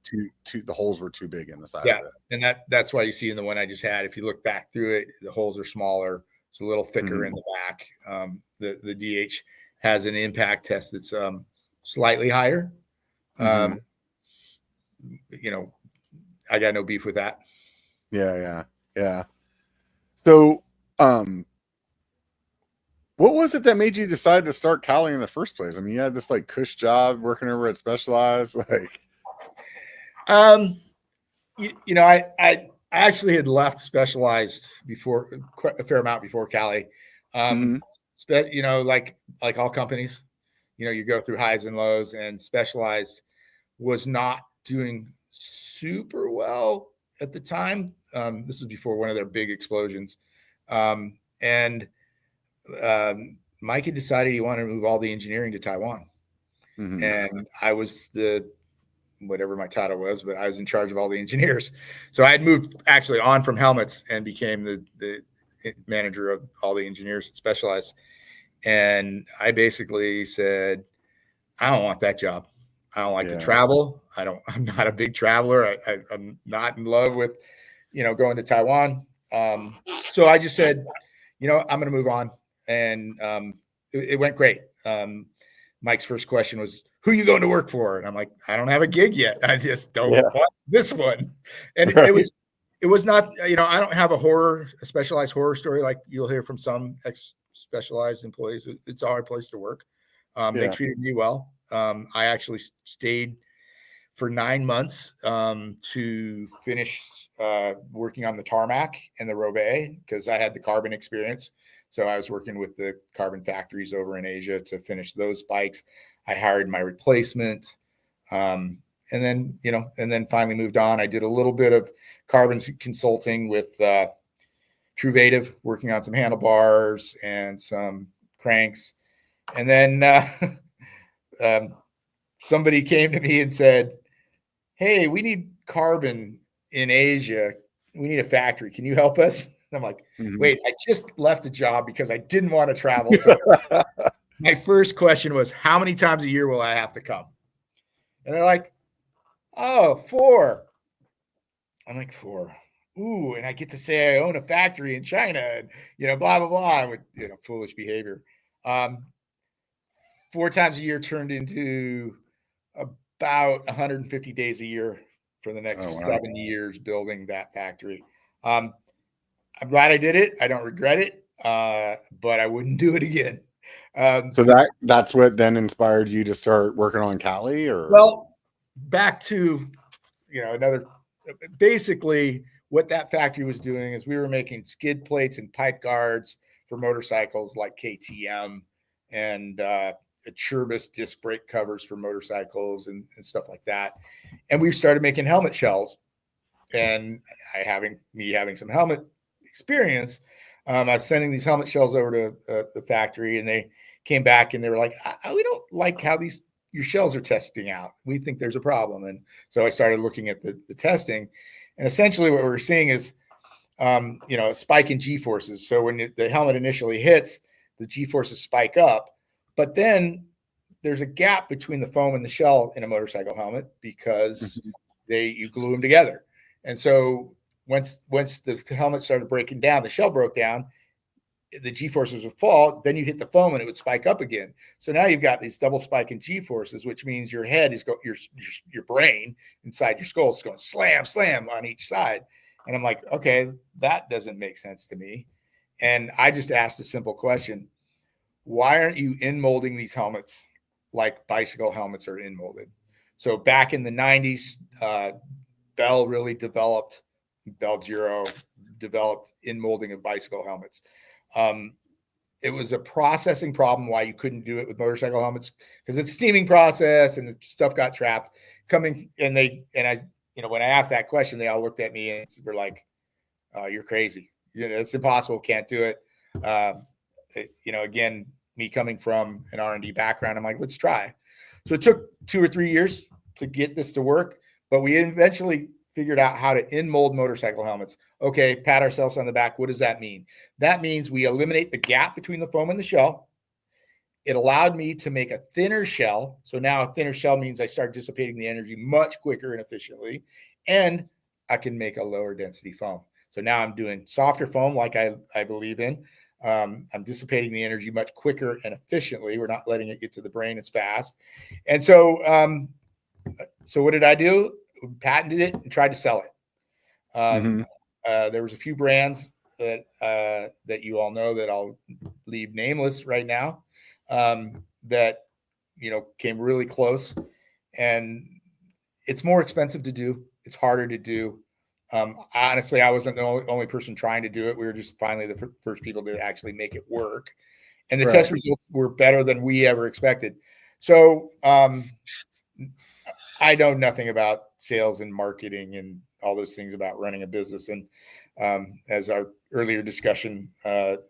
the holes were too big in the side of it. And that's why you see in the one I just had, if you look back through it, the holes are smaller. It's a little thicker in the back. The DH has an impact test that's slightly higher. I got no beef with that. Yeah. So what was it that made you decide to start Cali in the first place? I mean, you had this like cush job working over at Specialized, like. I actually had left Specialized before, a fair amount before Cali. Like all companies, you go through highs and lows, and Specialized was not doing super well at the time. This is before one of their big explosions. And Mike had decided he wanted to move all the engineering to Taiwan. And I was whatever my title was, but I was in charge of all the engineers. So I had moved actually on from helmets and became the manager of all the engineers at Specialized. And I basically said, I don't want that job. I don't like to travel. I'm not a big traveler. I'm not in love with, going to Taiwan. So I just said, I'm going to move on. And it went great. Mike's first question was, who are you going to work for? And I'm like, I don't have a gig yet. I just don't want this one. And it was not, I don't have a specialized horror story like you'll hear from some Specialized employees. It's a hard place to work. They treated me well. I actually stayed for 9 months to finish working on the tarmac and the Roubaix because I had the carbon experience. So I was working with the carbon factories over in Asia to finish those bikes. I hired my replacement. And then finally moved on. I did a little bit of carbon consulting with Truvative, working on some handlebars and some cranks. And then somebody came to me and said, hey, we need carbon in Asia. We need a factory. Can you help us? And I'm like, wait, I just left the job because I didn't want to travel. So my first question was, how many times a year will I have to come? And they're like, 4. I'm like, 4. Ooh, and I get to say I own a factory in China and, blah, blah, blah, with, foolish behavior. 4 times a year turned into about 150 days a year for the next 7 years building that factory. I'm glad I did it. I don't regret it, but I wouldn't do it again. So that's what then inspired you to start working on Cali, or? Well, back to, basically what that factory was doing is we were making skid plates and pipe guards for motorcycles like KTM and Churbis disc brake covers for motorcycles and stuff like that. And we started making helmet shells, and having some helmet experience, I was sending these helmet shells over to the factory, and they came back and they were like, we don't like how your shells are testing out. We think there's a problem. And so I started looking at the testing, and essentially what we're seeing is, a spike in G-forces. So when the helmet initially hits, the G-forces spike up. But then there's a gap between the foam and the shell in a motorcycle helmet because you glue them together. And so once the helmet started breaking down, the shell broke down, the G-forces would fall, then you hit the foam and it would spike up again. So now you've got these double spiking G-forces, which means your head is your brain inside your skull is going slam, slam on each side. And I'm like, okay, that doesn't make sense to me. And I just asked a simple question. Why aren't you in molding these helmets like bicycle helmets are in molded? So back in the 90s, Bell Giro developed in molding of bicycle helmets. It was a processing problem why you couldn't do it with motorcycle helmets because it's a steaming process and the stuff got trapped when I asked that question, they all looked at me and were like, you're crazy. It's impossible. Can't do it. Again, me coming from an R&D background, I'm like, let's try. So it took 2 or 3 years to get this to work, but we eventually figured out how to in-mold motorcycle helmets. Okay, pat ourselves on the back. What does that mean? That means we eliminate the gap between the foam and the shell. It allowed me to make a thinner shell. So now a thinner shell means I start dissipating the energy much quicker and efficiently, and I can make a lower density foam. So now I'm doing softer foam like I believe in. I'm dissipating the energy much quicker and efficiently. We're not letting it get to the brain as fast. And so what did I do? Patented it and tried to sell it. There was a few brands that you all know that I'll leave nameless right now that came really close, and it's more expensive to do. It's harder to do. Honestly, I wasn't the only person trying to do it. We were just finally the first people to actually make it work, and the test results were better than we ever expected. So I know nothing about sales and marketing and all those things about running a business. And as our earlier discussion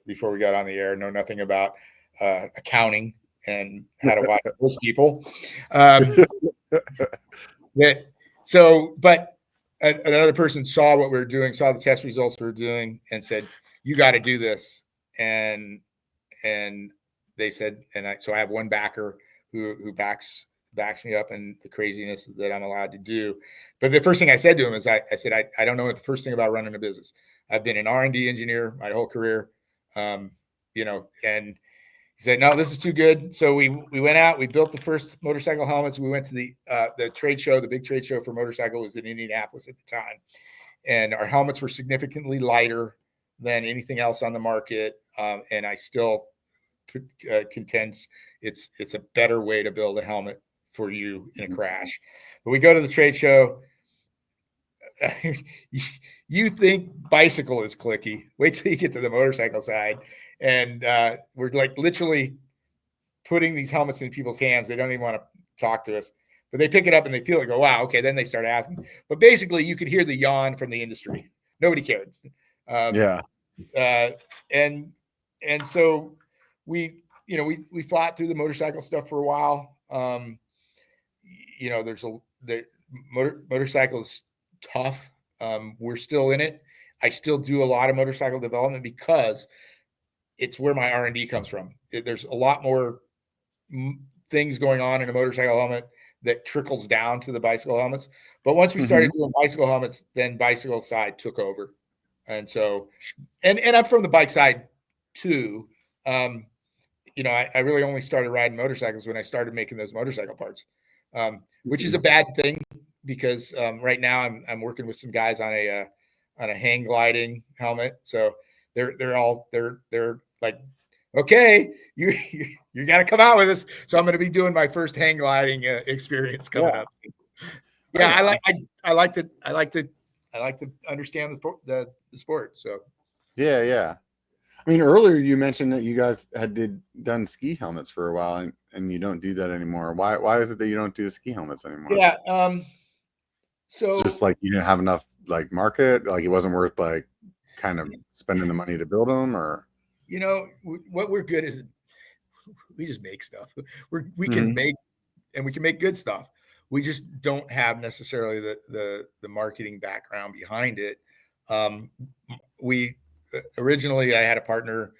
before we got on the air, know nothing about accounting and how to watch those people. But another person saw what we were doing, saw the test results we were doing, and said, "You got to do this." And they said, so I have one backer who backs me up in the craziness that I'm allowed to do. But the first thing I said to him is I said, I don't know the first thing about running a business. I've been an R&D engineer my whole career. And he said, no, this is too good. So we went out, we built the first motorcycle helmets. We went to the trade show. The big trade show for motorcycle was in Indianapolis at the time. And our helmets were significantly lighter than anything else on the market. And I still contend it's a better way to build a helmet for you in a crash. But we go to the trade show. You think bicycle is clicky. Wait till you get to the motorcycle side. And we're like literally putting these helmets in people's hands. They don't even want to talk to us, but they pick it up and they feel it, go, wow, okay. Then they start asking. But basically, you could hear the yawn from the industry. Nobody cared. And so we fought through the motorcycle stuff for a while. Motorcycle is tough. We're still in it. I still do a lot of motorcycle development because it's where my R&D comes from. There's a lot more things going on in a motorcycle helmet that trickles down to the bicycle helmets. But once we started doing bicycle helmets, then bicycle side took over. And so, and I'm from the bike side too. I really only started riding motorcycles when I started making those motorcycle parts, which is a bad thing because right now I'm working with some guys on a hang gliding helmet. So they're like, okay, you got to come out with us. So I'm going to be doing my first hang gliding experience coming up. Yeah, I like to understand the sport. So yeah. I mean, earlier you mentioned that you guys had done ski helmets for a while, and you don't do that anymore. Why is it that you don't do the ski helmets anymore? Yeah. So just like you didn't have enough like market, like it wasn't worth like kind of spending the money to build them, or what we're good is we just make stuff. We can make, and we can make good stuff. We just don't have necessarily the marketing background behind it. We originally, I had a partner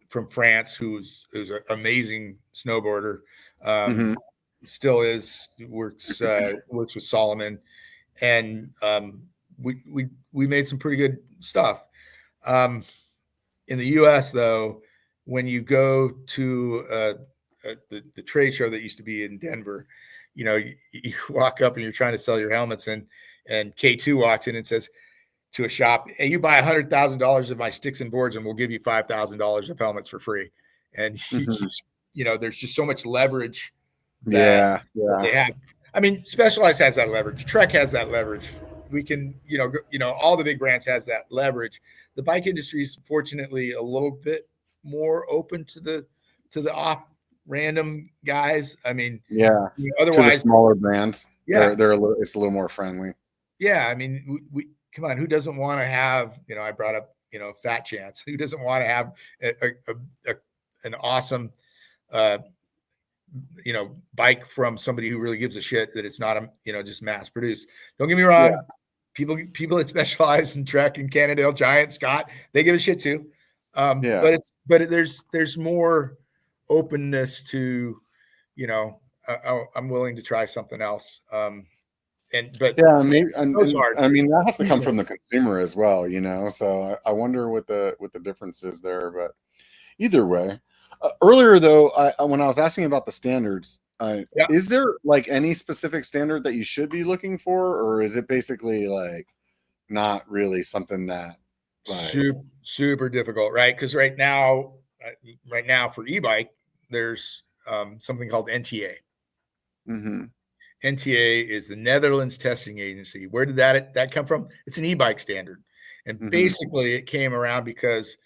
from France, who's an amazing snowboarder. Mm-hmm. Still is, works with Solomon, and we made some pretty good stuff. In the U.S., though, when you go to the trade show that used to be in Denver, you walk up and you're trying to sell your helmets, and K2 walks in and says to a shop, "Hey, you buy $100,000 of my sticks and boards, and we'll give you $5,000 of helmets for free." And there's just so much leverage that they have. I mean, Specialized has that leverage. Trek has that leverage. We can, all the big brands has that leverage. The bike industry is fortunately a little bit more open to the off random guys. I mean, to otherwise the smaller brands, it's a little more friendly. Yeah, I mean, we come on. Who doesn't want to have? I brought up Fat Chance. Who doesn't want to have an awesome bike from somebody who really gives a shit that it's not just mass produced. Don't get me wrong. Yeah. People that specialize in Trek and Cannondale, Giant, Scott, they give a shit too. But there's more openness to, I'm willing to try something else. That has to come from the consumer as well, So I wonder what the difference is there, but either way. Earlier though, when I was asking about the standards, is there like any specific standard that you should be looking for, or is it basically like not really something that super difficult, right? Because right now for e-bike, there's something called NTA. Mm-hmm. NTA is the Netherlands Testing Agency. Where did that come from? It's an e-bike standard, and basically it came around because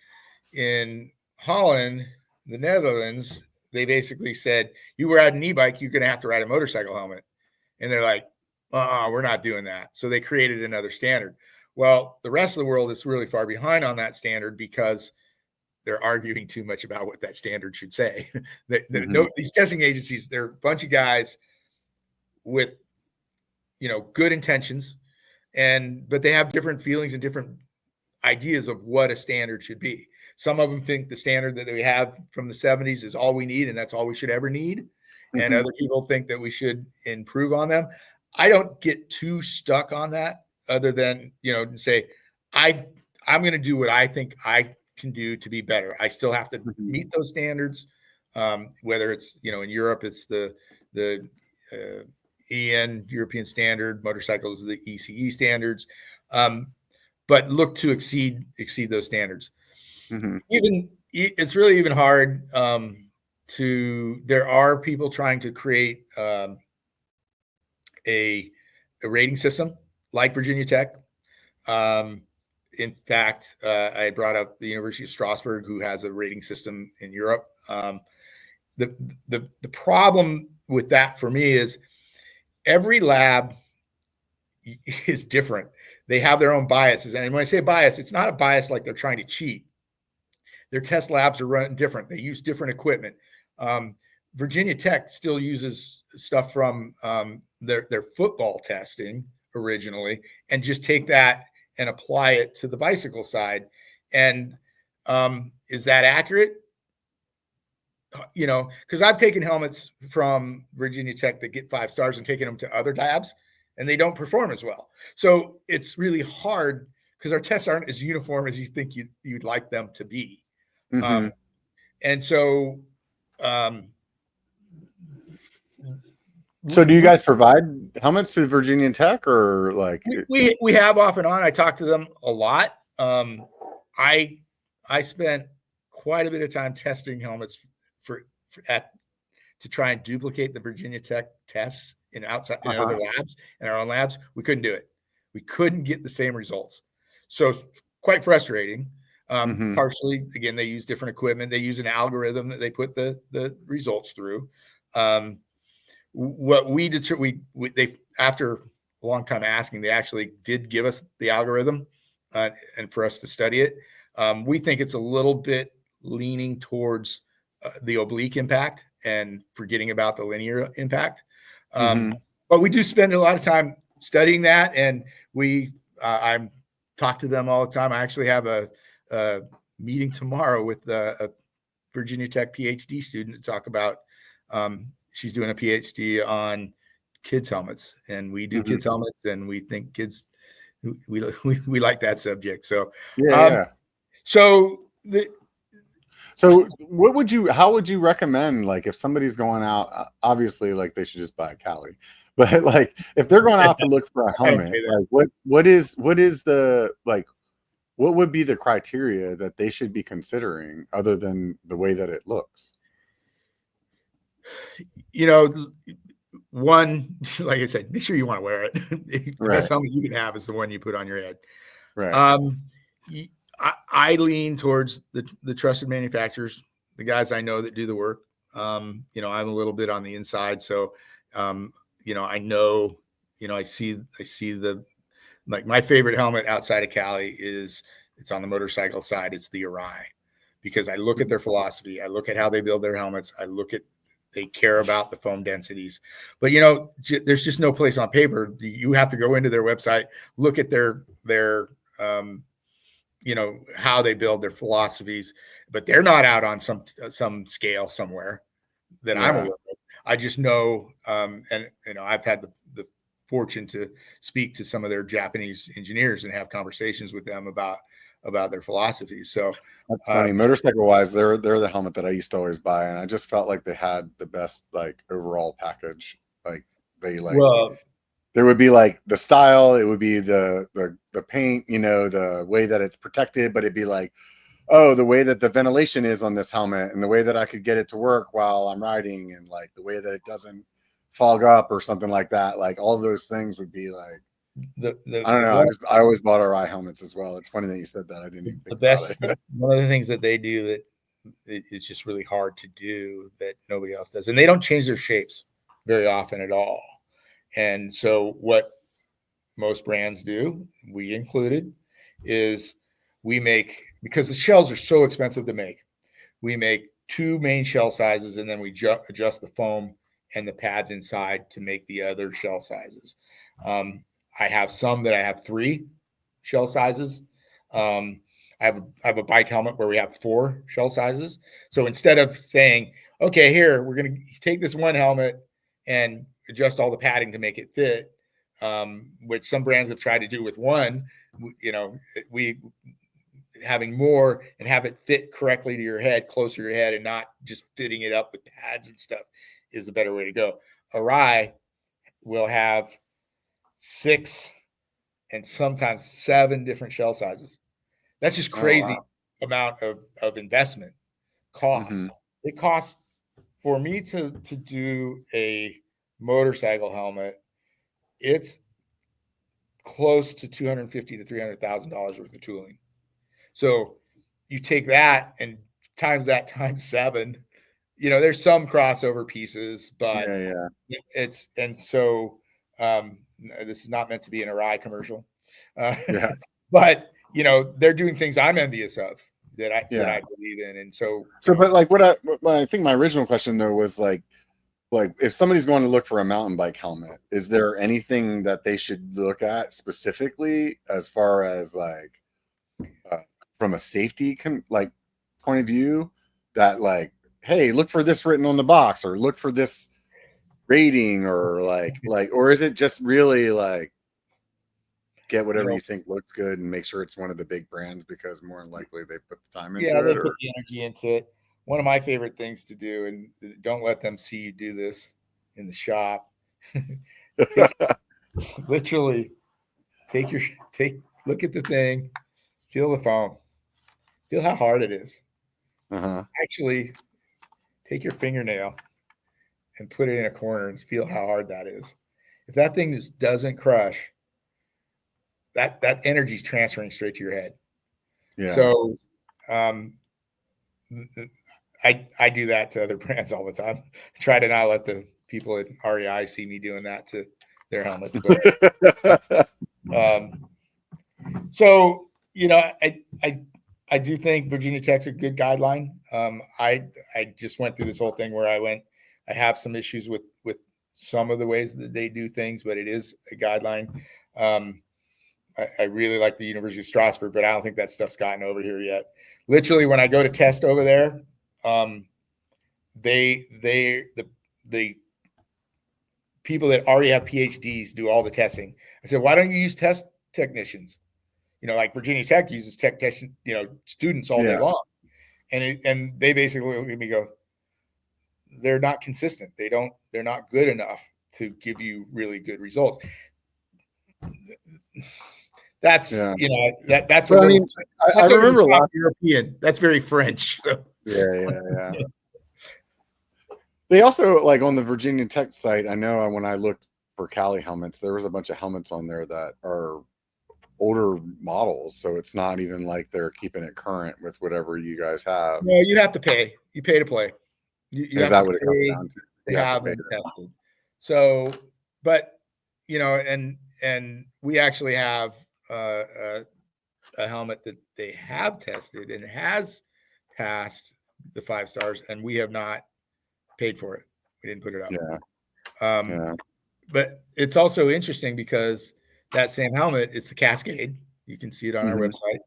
in Holland, the Netherlands, they basically said, you were riding an e-bike, you're going to have to ride a motorcycle helmet. And they're like, we're not doing that. So they created another standard. Well, the rest of the world is really far behind on that standard because they're arguing too much about what that standard should say. These testing agencies, they're a bunch of guys with, good intentions, but they have different feelings and different ideas of what a standard should be. Some of them think the standard that we have from the 70s is all we need, and that's all we should ever need. And other people think that we should improve on them. I don't get too stuck on that, other than, say, I'm going to do what I think I can do to be better. I still have to meet those standards. Whether it's, in Europe, it's the EN European standard, motorcycles, the ECE standards. But look to exceed those standards. Even it's really even hard there are people trying to create a rating system like Virginia Tech. In fact, I brought up the University of Strasbourg, who has a rating system in Europe. The problem with that for me is every lab is different. They have their own biases. And when I say bias, it's not a bias like they're trying to cheat. Their test labs are run different. They use different equipment. Virginia Tech still uses stuff from their football testing originally, and just take that and apply it to the bicycle side. And is that accurate? Because I've taken helmets from Virginia Tech that get 5 stars and taken them to other labs, and they don't perform as well. So it's really hard because our tests aren't as uniform as you think you'd like them to be. And so, so do you guys provide helmets to Virginia Tech, or like we have off and on? I talk to them a lot. I spent quite a bit of time testing helmets to try and duplicate the Virginia Tech tests in other labs, in our own labs. We couldn't do it. We couldn't get the same results. So quite frustrating. Partially, again, they use different equipment. They use an algorithm that they put the results through. What we did, they after a long time asking, they actually did give us the algorithm and for us to study it. We think it's a little bit leaning towards the oblique impact and forgetting about the linear impact. But we do spend a lot of time studying that, and I talk to them all the time. I actually have a meeting tomorrow with a Virginia Tech PhD student to talk about. She's doing a PhD on kids helmets, and we do kids helmets, and we think kids we like that subject. So so how would you recommend, like, if somebody's going out, obviously like they should just buy a Cali, but like if they're going out to look for a helmet, like what is the, like, what would be the criteria that they should be considering other than the way that it looks? You know, one, like I said, make sure you want to wear it. The best helmet you can have is the one you put on your head. Right. I lean towards the trusted manufacturers, the guys I know that do the work. I'm a little bit on the inside, so I know, I see the, like, my favorite helmet outside of Cali it's on the motorcycle side. It's the Arai, because I look at their philosophy. I look at how they build their helmets. They care about the foam densities, but there's just no place on paper. You have to go into their website, look at their how they build their philosophies, but they're not out on some scale somewhere that I'm aware of. I just know, and I've had the fortune to speak to some of their Japanese engineers and have conversations with them about their philosophies. So that's funny. Motorcycle wise, they're the helmet that I used to always buy, and I just felt like they had the best, like, overall package. Like, there would be like the style, it would be the paint, the way that it's protected, but it'd be like, oh, the way that the ventilation is on this helmet, and the way that I could get it to work while I'm riding, and like the way that it doesn't fog up or something like that. Like, all of those things would be like, I don't know. I always bought Arai helmets as well. It's funny that you said that. I didn't even think about it. One of the things that they do that it's just really hard to do that nobody else does, and they don't change their shapes very often at all. And so what most brands do, we included, is we make, because the shells are so expensive to make, we make 2 main shell sizes, and then we adjust the foam and the pads inside to make the other shell sizes. I have some that I have 3 shell sizes. I have a bike helmet where we have 4 shell sizes. So instead of saying, okay, here, we're going to take this one helmet and adjust all the padding to make it fit, which some brands have tried to do with one, we having more and have it fit correctly to your head, closer to your head, and not just fitting it up with pads and stuff is the better way to go. Arai will have 6 and sometimes 7 different shell sizes. That's just crazy amount of investment cost. It costs for me to do a motorcycle helmet. It's close to $250,000 to $300,000 worth of tooling. So you take that and times 7. There's some crossover pieces, but it's, and so this is not meant to be an Arai commercial, but they're doing things I'm envious of that I believe in, and so but like what I think my original question though was like if somebody's going to look for a mountain bike helmet, is there anything that they should look at specifically as far as like from a safety point of view, that like, hey, look for this written on the box, or look for this rating, or like or is it just really like get whatever you think looks good and make sure it's one of the big brands, because more than likely they put the time into it? They put the energy into it. One of my favorite things to do, and don't let them see you do this in the shop, literally look at the thing, feel the foam, feel how hard it is. Actually take your fingernail and put it in a corner and feel how hard that is. If that thing just doesn't crush, that energy is transferring straight to your head. So I do that to other brands all the time. Try to not let the people at REI see me doing that to their helmets. But, so I do think Virginia Tech's a good guideline. I just went through this whole thing where I have some issues with some of the ways that they do things, but it is a guideline. I really like the University of Strasbourg, but I don't think that stuff's gotten over here yet. Literally, when I go to test over there, the people that already have PhDs do all the testing. I said, why don't you use test technicians? Like Virginia Tech uses technician, students all day long. And they basically look at me and go, they're not consistent. They're not good enough to give you really good results. That's that's a little. I remember European. That's very French. Yeah. They also, like, on the Virginia Tech site, I know when I looked for Cali helmets, there was a bunch of helmets on there that are older models, so it's not even like they're keeping it current with whatever you guys have. No, you have to pay. You pay to play. You Is that what it comes down to? To have them tested. So, but and we actually have a helmet that they have tested and has passed the 5 stars, and we have not paid for it. We didn't put it up. But it's also interesting because that same helmet, it's the Cascade. You can see it on our website.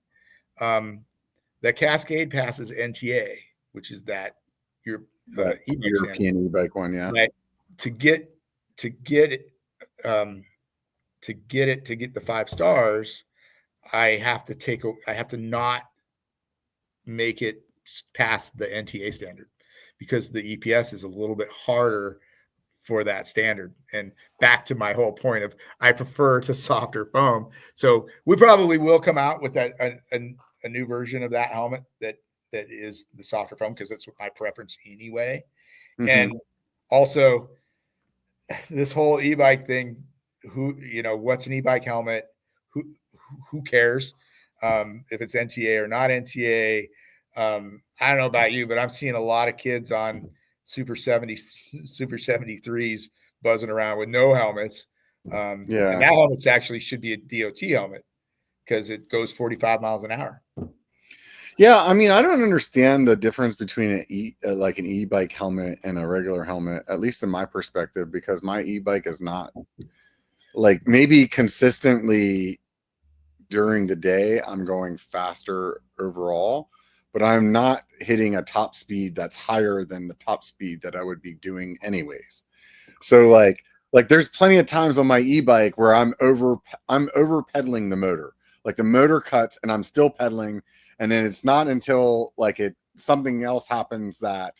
That Cascade passes NTA, which is that European e-bike one, Right. To get it to get the 5 stars, I have to not make it past the NTA standard, because the EPS is a little bit harder for that standard. And back to my whole point of, I prefer to softer foam. So we probably will come out with a new version of that helmet that is the softer foam, because that's my preference anyway. And also, this whole e-bike thing, what's an e-bike helmet? Who cares if it's NTA or not NTA? I don't know about you, but I'm seeing a lot of kids on Super 73s buzzing around with no helmets. And that helmet actually should be a DOT helmet, because it goes 45 miles an hour. Yeah, I mean, I don't understand the difference between an e-bike helmet and a regular helmet, at least in my perspective, because my e-bike is not, like, maybe consistently during the day I'm going faster overall, but I'm not hitting a top speed that's higher than the top speed that I would be doing anyways. So like there's plenty of times on my e-bike where I'm over pedaling the motor. Like the motor cuts and I'm still pedaling, and then it's not until something else happens that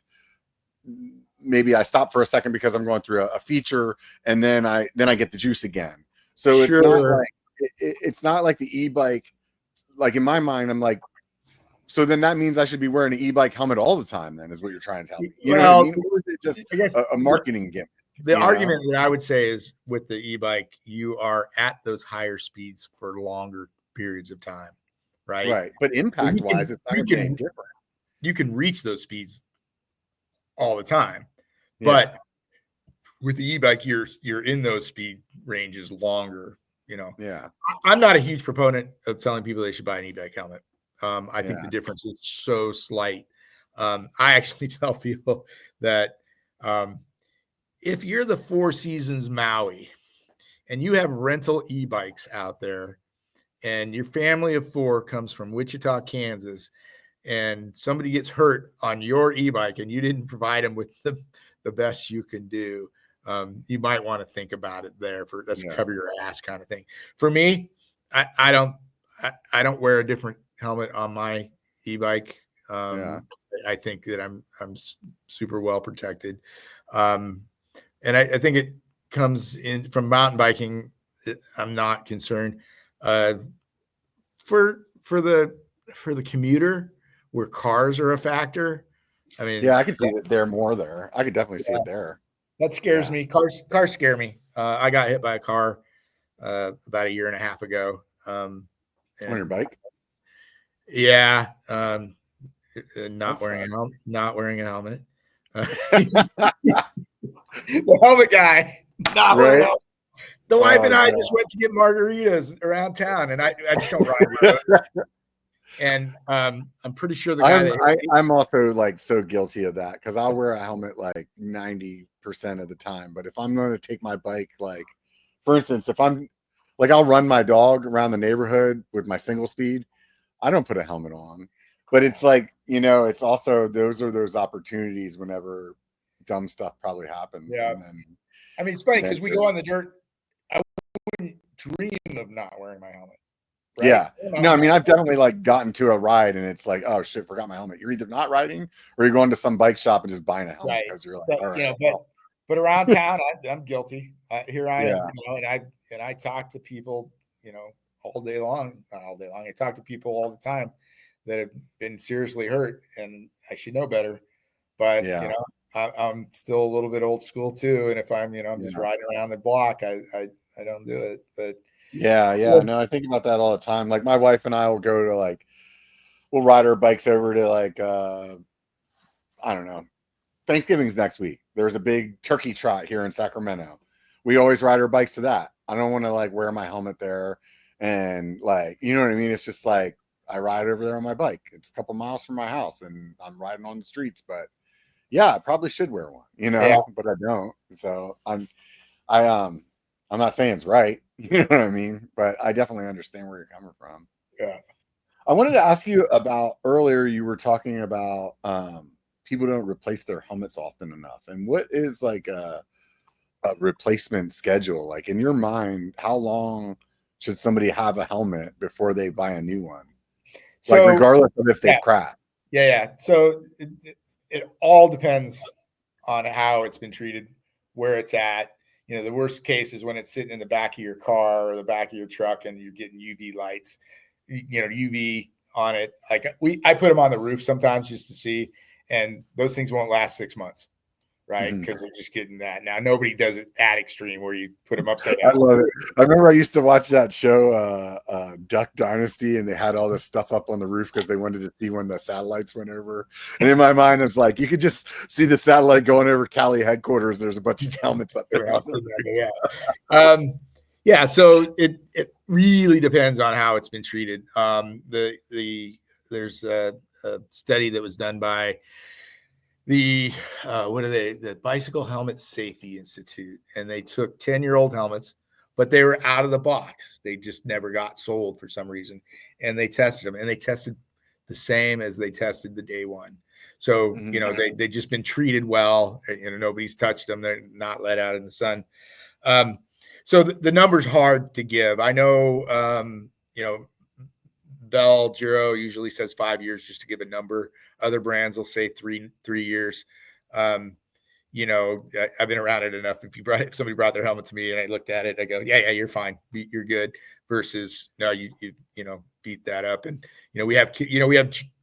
maybe I stop for a second because I'm going through a feature, and then I get the juice again. So it's not like it's not like the e-bike. Like in my mind, I'm like, so then that means I should be wearing an e-bike helmet all the time, then, is what you're trying to tell me. You know what I mean? Or is it just a marketing gimmick? The argument that I would say is, with the e-bike, you are at those higher speeds for longer periods of time, right? Right. But impact-wise, it's not different. You can reach those speeds all the time. Yeah. But with the e-bike, you're in those speed ranges longer, Yeah. I'm not a huge proponent of telling people they should buy an e-bike helmet. I think the difference is so slight. I actually tell people that if you're the Four Seasons Maui and you have rental e-bikes out there, and your family of 4 comes from Wichita, Kansas, and somebody gets hurt on your e-bike and you didn't provide them with the best you can do, you might want to think about it there. That's a cover your ass kind of thing. For me, I don't wear a different helmet on my e-bike. I think that I'm super well protected. And I think it comes in from mountain biking. I'm not concerned. For the commuter, where cars are a factor, I mean, I could see it there more there. I could definitely see it there. That scares me. Cars scare me. I got hit by a car about a year and a half ago. On your bike? Yeah. Not wearing a helmet. The helmet guy. Not wearing a helmet. The wife and I just went to get margaritas around town, and I just don't ride with it. And I'm pretty sure the guy I'm also like so guilty of that, because I'll wear a helmet like 90% of the time. But if I'm going to take my bike, like, for instance, if I'm like, I'll run my dog around the neighborhood with my single speed, I don't put a helmet on. but it's like, it's also, those are those opportunities whenever dumb stuff probably happens. Yeah. And then, I mean, it's funny because we go on the dirt. I wouldn't dream of not wearing my helmet. Right? Yeah. No, I mean, I've definitely like gotten to a ride and it's like, oh shit, forgot my helmet. You're either not riding or you're going to some bike shop and just buying a helmet because you're like, but, all right. But around town, I'm guilty. Here I am, and I talk to people, all day long, not all day long. I talk to people all the time that have been seriously hurt, and I should know better. But I'm still a little bit old school too. And if I'm, I'm just riding around the block, I don't do it. But no, I think about that all the time. Like my wife and I will go to like, we'll ride our bikes over to like, I don't know, Thanksgiving's next week. There's a big turkey trot here in Sacramento. We always ride our bikes to that. I don't want to like wear my helmet there and like, you know what I mean? It's just like I ride over there on my bike. It's a couple miles from my house and I'm riding on the streets, but yeah, I probably should wear one, but I don't. So I'm not saying it's right, you know what I mean? But I definitely understand where you're coming from. Yeah. I wanted to ask you about earlier, you were talking about people don't replace their helmets often enough. And what is like a replacement schedule? Like in your mind, how long should somebody have a helmet before they buy a new one? So, like regardless of if they've cracked. Yeah. So it all depends on how it's been treated, where it's at. The worst case is when it's sitting in the back of your car or the back of your truck and you're getting UV lights, UV on it. Like I put them on the roof sometimes just to see, and those things won't last 6 months, right? Because they're just getting that. Now, nobody does it that extreme where you put them upside down. I love it. I remember I used to watch that show, Duck Dynasty, and they had all this stuff up on the roof because they wanted to see when the satellites went over. And in my mind, I was like, you could just see the satellite going over Cali headquarters. There's a bunch of helmets up there. So it really depends on how it's been treated. There's a study that was done by the Bicycle Helmet Safety Institute, and they took 10-year-old helmets, but they were out of the box. They just never got sold for some reason, and they tested them, and they tested the same as they tested the day one. So they just been treated well. Nobody's touched them. They're not let out in the sun. So the number's hard to give. I know, Bell Giro usually says 5 years just to give a number. Other brands will say three years. I've been around it enough. If somebody brought their helmet to me and I looked at it, I go, yeah, you're fine. You're good. Versus no, you beat that up. And, we have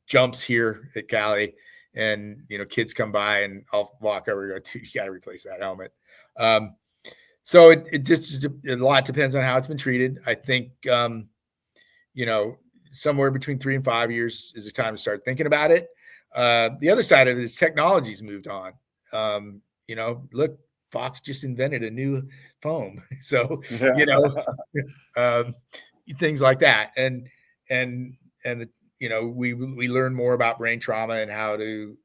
jumps here at Cali, and, kids come by and I'll walk over and go, dude, you got to replace that helmet. So it just a lot depends on how it's been treated. I think, somewhere between 3 and 5 years is the time to start thinking about it. The other side of it is technology's moved on. Look, Fox just invented a new foam. So, things like that. And we learn more about brain trauma and how to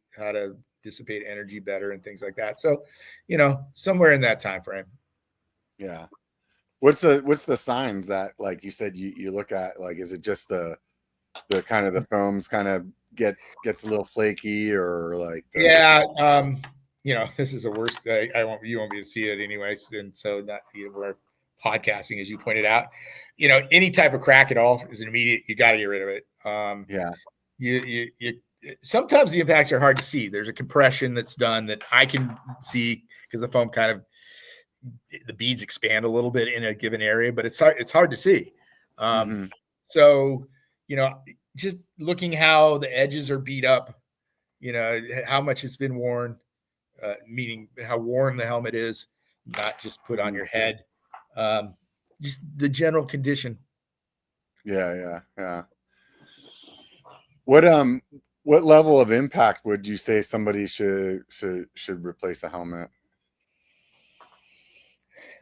dissipate energy better and things like that. So, somewhere in that time frame. Yeah. What's the signs that, like you said, you look at? Like, is it just the kind of the foams kind of gets a little flaky, or like this is the worst. You won't be able to see it anyways, and so not we're podcasting, as you pointed out. Any type of crack at all is an immediate. You got to get rid of it. You sometimes the impacts are hard to see. There's a compression that's done that I can see because the foam kind of, the beads expand a little bit in a given area, but it's hard to see. So, just looking how the edges are beat up, how much it's been worn, meaning how worn the helmet is, not just put on your head, just the general condition. Yeah. What level of impact would you say somebody should replace a helmet?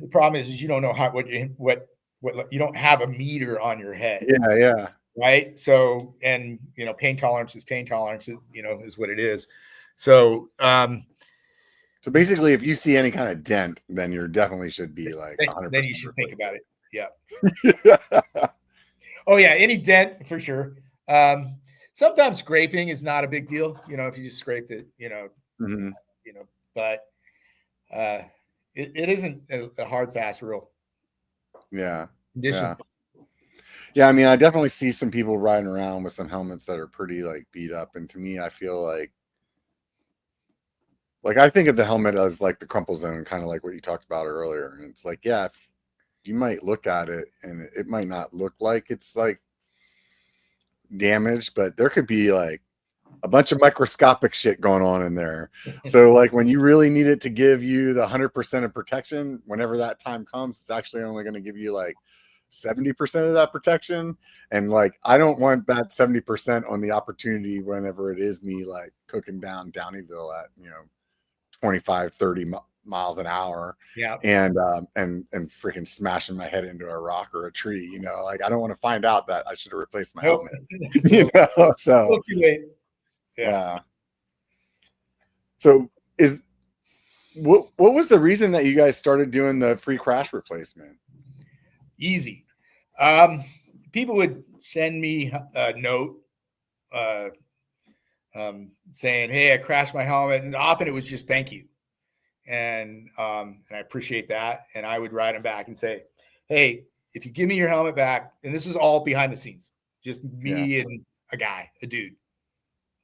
The problem is you don't know what you don't have a meter on your head. Yeah. Right. So, and pain tolerance is pain tolerance, is what it is. So, so basically, if you see any kind of dent, then you definitely should be like 100%. Then you should think about it. Yeah. Oh yeah, any dent for sure. Sometimes scraping is not a big deal, if you just scraped it, Mm-hmm. But it isn't a hard, fast rule. Yeah. Condition. Yeah. I mean, I definitely see some people riding around with some helmets that are pretty like beat up. And to me, I feel like I think of the helmet as like the crumple zone, kind of like what you talked about earlier. And it's like, yeah, you might look at it and it might not look like it's like damaged, but there could be like a bunch of microscopic shit going on in there. So like when you really need it to give you the 100% of protection, whenever that time comes, it's actually only going to give you like 70% of that protection. And like, I don't want that 70% on the opportunity whenever it is me like cooking down Downeyville at, 25, 30 miles an hour. Yeah. And freaking smashing my head into a rock or a tree, like I don't want to find out that I should have replaced my helmet. So yeah. So what was the reason that you guys started doing the free crash replacement? Easy. People would send me a note saying, "Hey, I crashed my helmet," and often it was just "thank you," and I appreciate that. And I would write them back and say, "Hey, if you give me your helmet back," and this is all behind the scenes, just me and a dude,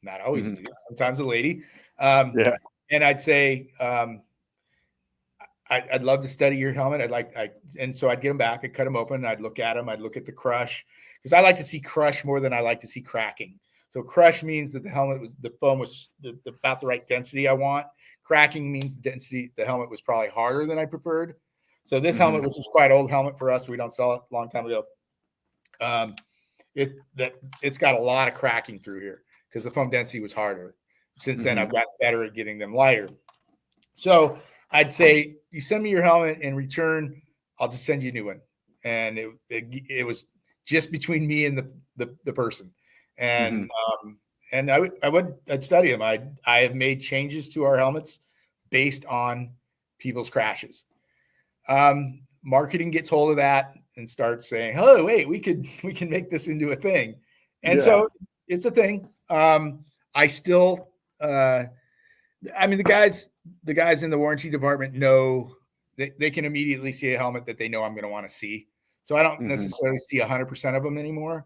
not always a dude, sometimes a lady. And I'd say, I'd love to study your helmet. And so I'd get them back. I'd cut them open. I'd look at them. I'd look at the crush, because I like to see crush more than I like to see cracking. So crush means that the foam was about the right density I want. Cracking means the helmet was probably harder than I preferred. So this helmet, which is quite old helmet for us, we don't sell it a long time ago. It's got a lot of cracking through here because the foam density was harder. Since then, I've gotten better at getting them lighter. So I'd say, you send me your helmet, in return, I'll just send you a new one. And it was just between me and the person. And I'd study them. I have made changes to our helmets based on people's crashes. Marketing gets hold of that and starts saying, "Oh, wait, we can make this into a thing." And so it's a thing. I still, the guys in the warranty department know they can immediately see a helmet that they know I'm going to want to see. So I don't necessarily see 100% of them anymore,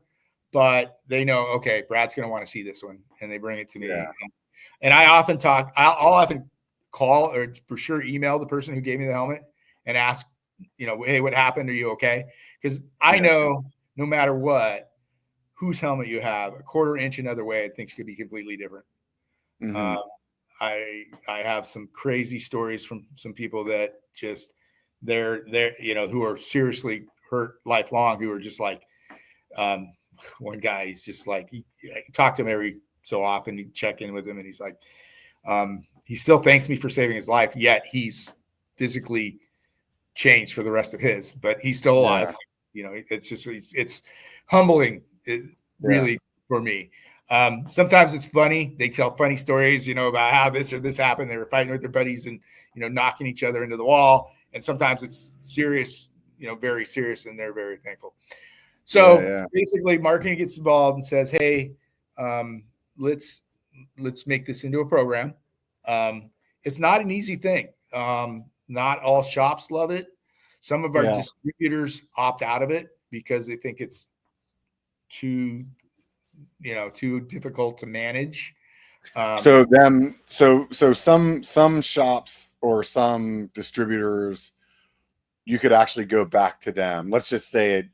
but they know, okay, Brad's going to want to see this one, and they bring it to me. Yeah. And I often I'll often call, or for sure email the person who gave me the helmet and ask, "Hey, what happened? Are you okay?" Because I know no matter what, whose helmet you have, a quarter inch another way, things could be completely different. I have some crazy stories from some people that just they're who are seriously hurt lifelong, who are just like, one guy, he's just like, he talked to him every so often, you check in with him, and he's like, he still thanks me for saving his life, yet he's physically changed for the rest of his, but he's still alive. It's just, it's humbling, really, for me. Sometimes it's funny. They tell funny stories, about how this or this happened. They were fighting with their buddies and, knocking each other into the wall. And sometimes it's serious, very serious, and they're very thankful. So basically, marketing gets involved and says, "Hey, let's make this into a program." It's not an easy thing. Not all shops love it. Some of our distributors opt out of it because they think it's too difficult to manage. So some shops or some distributors, you could actually go back to them. Let's just say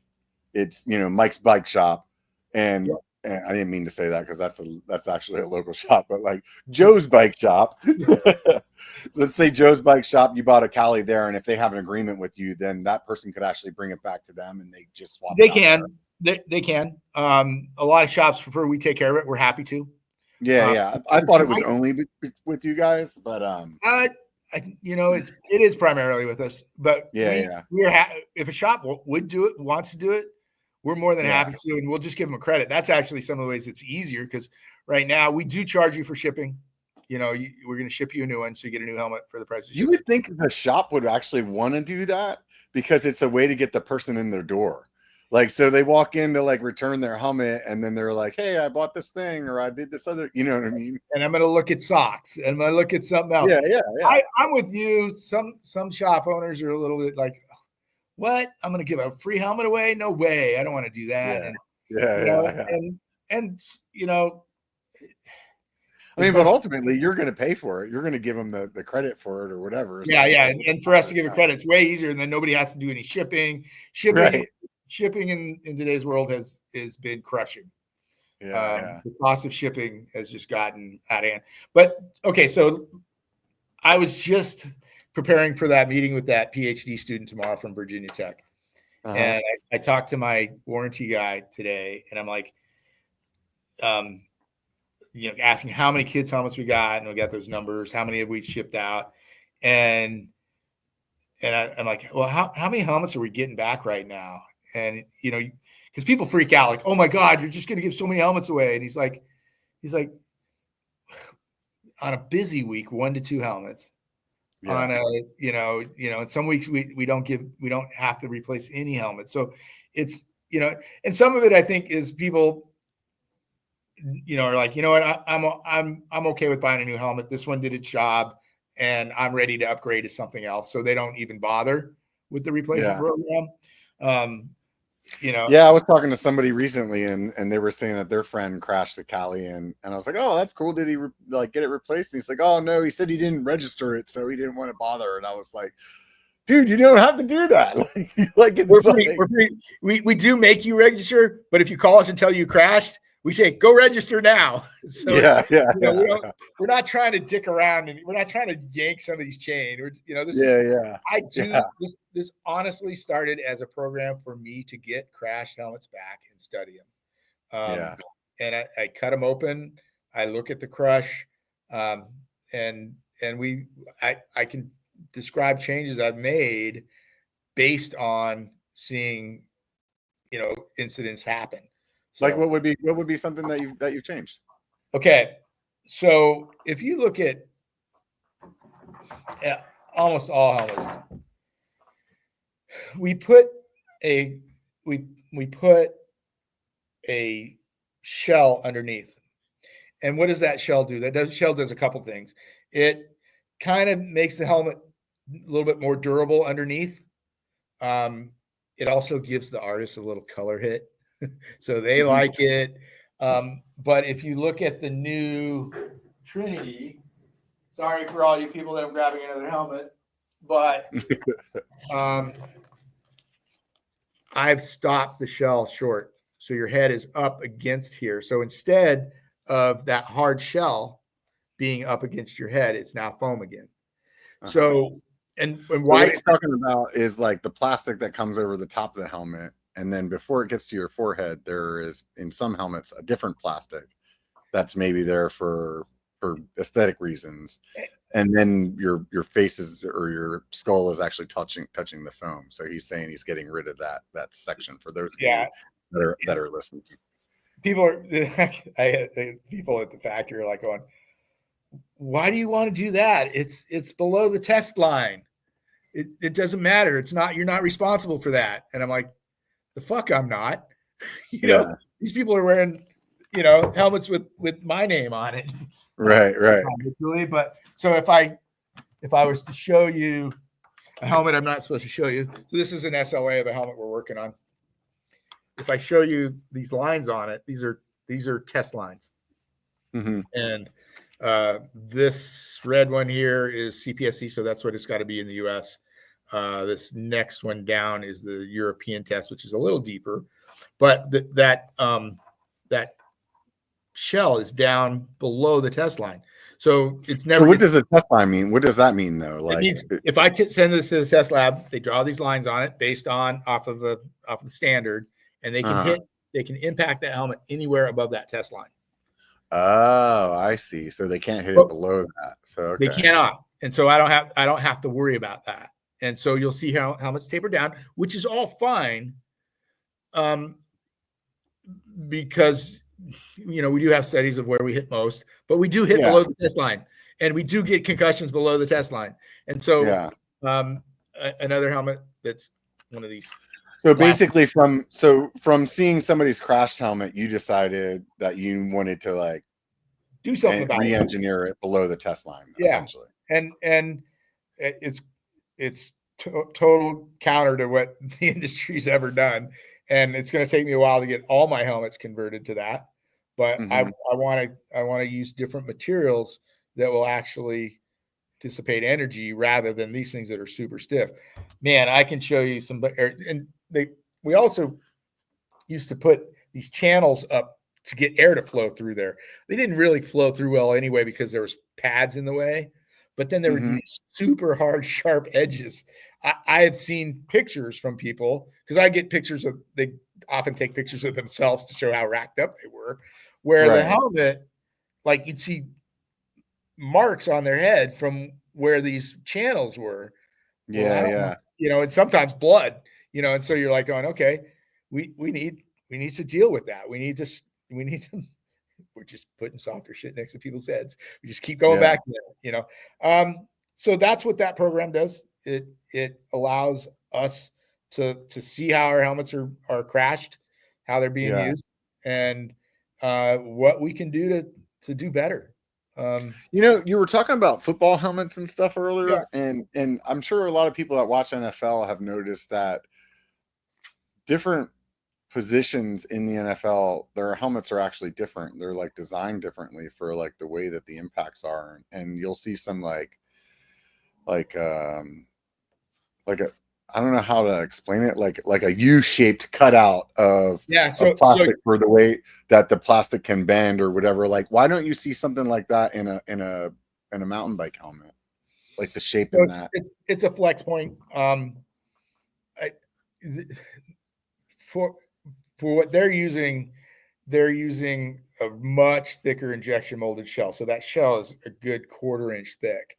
it's Mike's Bike Shop, and I didn't mean to say that because that's actually a local shop, but like Joe's Bike Shop. Let's say Joe's Bike Shop, you bought a Cali there, and if they have an agreement with you, then that person could actually bring it back to them, and they just swap. They can. They can. A lot of shops prefer we take care of it. We're happy to. I thought it was only with you guys, but it is primarily with us. But if a shop wants to do it, we're more than happy to, and we'll just give them a credit. That's actually some of the ways it's easier, because right now we do charge you for shipping. We're going to ship you a new one, so you get a new helmet for the price of shipping. You would think the shop would actually want to do that because it's a way to get the person in their door. Like, so they walk in to like return their helmet, and then they're like, "Hey, I bought this thing, or I did this other." You know what I mean? And I'm going to look at socks, and I'm going to look at something else. Yeah. I'm with you. Some shop owners are a little bit like, "What? I'm going to give a free helmet away? No way! I don't want to do that." Yeah. And you know, I mean, but ultimately, you're going to pay for it. You're going to give them the credit for it or whatever. Yeah, and for us to give it credit, it's way easier, and then nobody has to do any shipping. Shipping in today's world has been crushing. The cost of shipping has just gotten out of hand. But okay, so I was just preparing for that meeting with that PhD student tomorrow from Virginia Tech, and I talked to my warranty guy today, and I'm like, asking how many kids' helmets we got, and we got those numbers. How many have we shipped out? And I'm like, well, how many helmets are we getting back right now? And because people freak out, like, oh my God, you're just going to give so many helmets away. And he's like, on a busy week, 1 to 2 helmets. Yeah. On a, and some weeks we don't have to replace any helmets. So it's, and some of it I think is people, are like, you know what, I'm okay with buying a new helmet. This one did its job, and I'm ready to upgrade to something else. So they don't even bother with the replacement program. Yeah, I was talking to somebody recently, and they were saying that their friend crashed at Cali, and I was like, oh, that's cool. Did he get it replaced? And he's like, oh no, he said he didn't register it, so he didn't want to bother. And I was like, dude, you don't have to do that. We do make you register, but if you call us and tell you crashed, we say, go register now. So we're not trying to dick around, and we're not trying to yank somebody's chain. This honestly started as a program for me to get crashed helmets back and study them. And I cut them open. I look at the crush, and I can describe changes I've made based on seeing, incidents happen. So, like what would be something that you've changed? Okay, so if you look at almost all helmets, we put a shell underneath, and what does that shell do? Shell does a couple things. It kind of makes the helmet a little bit more durable underneath. It also gives the artist a little color hit. So they like it. But if you look at the new Trinity, sorry for all you people that are grabbing another helmet, but I've stopped the shell short. So your head is up against here. So instead of that hard shell being up against your head, it's now foam again. So, and why he's talking about is like the plastic that comes over the top of the helmet. And then before it gets to your forehead, there is in some helmets a different plastic that's maybe there for aesthetic reasons. And then your face is, or your skull is actually touching the foam. So he's saying he's getting rid of that section for those that are listening. People are people at the factory are like going, why do you want to do that? It's below the test line. It doesn't matter. It's not, you're not responsible for that. And I'm like, the fuck I'm not. These people are wearing, helmets with my name on it. Right. But so if I was to show you a helmet I'm not supposed to show you, so this is an SLA of a helmet we're working on. If I show you these lines on it, these are test lines. And this red one here is CPSC, so that's what it's got to be in the US. This next one down is the European test, which is a little deeper, but that shell is down below the test line. So it's never. So what does the test line mean? What does that mean though? Like, it means if I send this to the test lab, they draw these lines on it based on off of the standard, and they can they can impact that helmet anywhere above that test line. Oh, I see. So they can't hit it below that. So they cannot, and so I don't have to worry about that. And so you'll see how helmets taper down, which is all fine, because we do have studies of where we hit most, but we do hit below the test line, and we do get concussions below the test line. And so another helmet that's one of these So basically from seeing somebody's crashed helmet, you decided that you wanted to like do something about re-engineer it below the test line, essentially. And it's total counter to what the industry's ever done. And it's going to take me a while to get all my helmets converted to that. But I want to use different materials that will actually dissipate energy rather than these things that are super stiff. Man, I can show you some. And we also used to put these channels up to get air to flow through there. They didn't really flow through well anyway because there was pads in the way. But then there were these super hard, sharp edges. I have seen pictures from people because I get pictures of, they often take pictures of themselves to show how racked up they were, where the helmet, like you'd see marks on their head from where these channels were. Yeah. You know, and sometimes blood, you know, and so you're like going, okay, we need to deal with that. We need to, we're just putting softer shit next to people's heads. We just keep going back there, you know? So that's what that program does. It allows us to see how our helmets are crashed, how they're being used, and what we can do to do better. You know, you were talking about football helmets and stuff earlier, and I'm sure a lot of people that watch NFL have noticed that different positions in the NFL, their helmets are actually different. They're like designed differently for like the way that the impacts are, and you'll see some like a, I don't know how to explain it, like a U-shaped cutout of plastic for the way that the plastic can bend or whatever. Like, why don't you see something like that in a mountain bike helmet, like the shape in that? It's a flex point. For what they're using a much thicker injection molded shell. So that shell is a good 1/4 inch thick.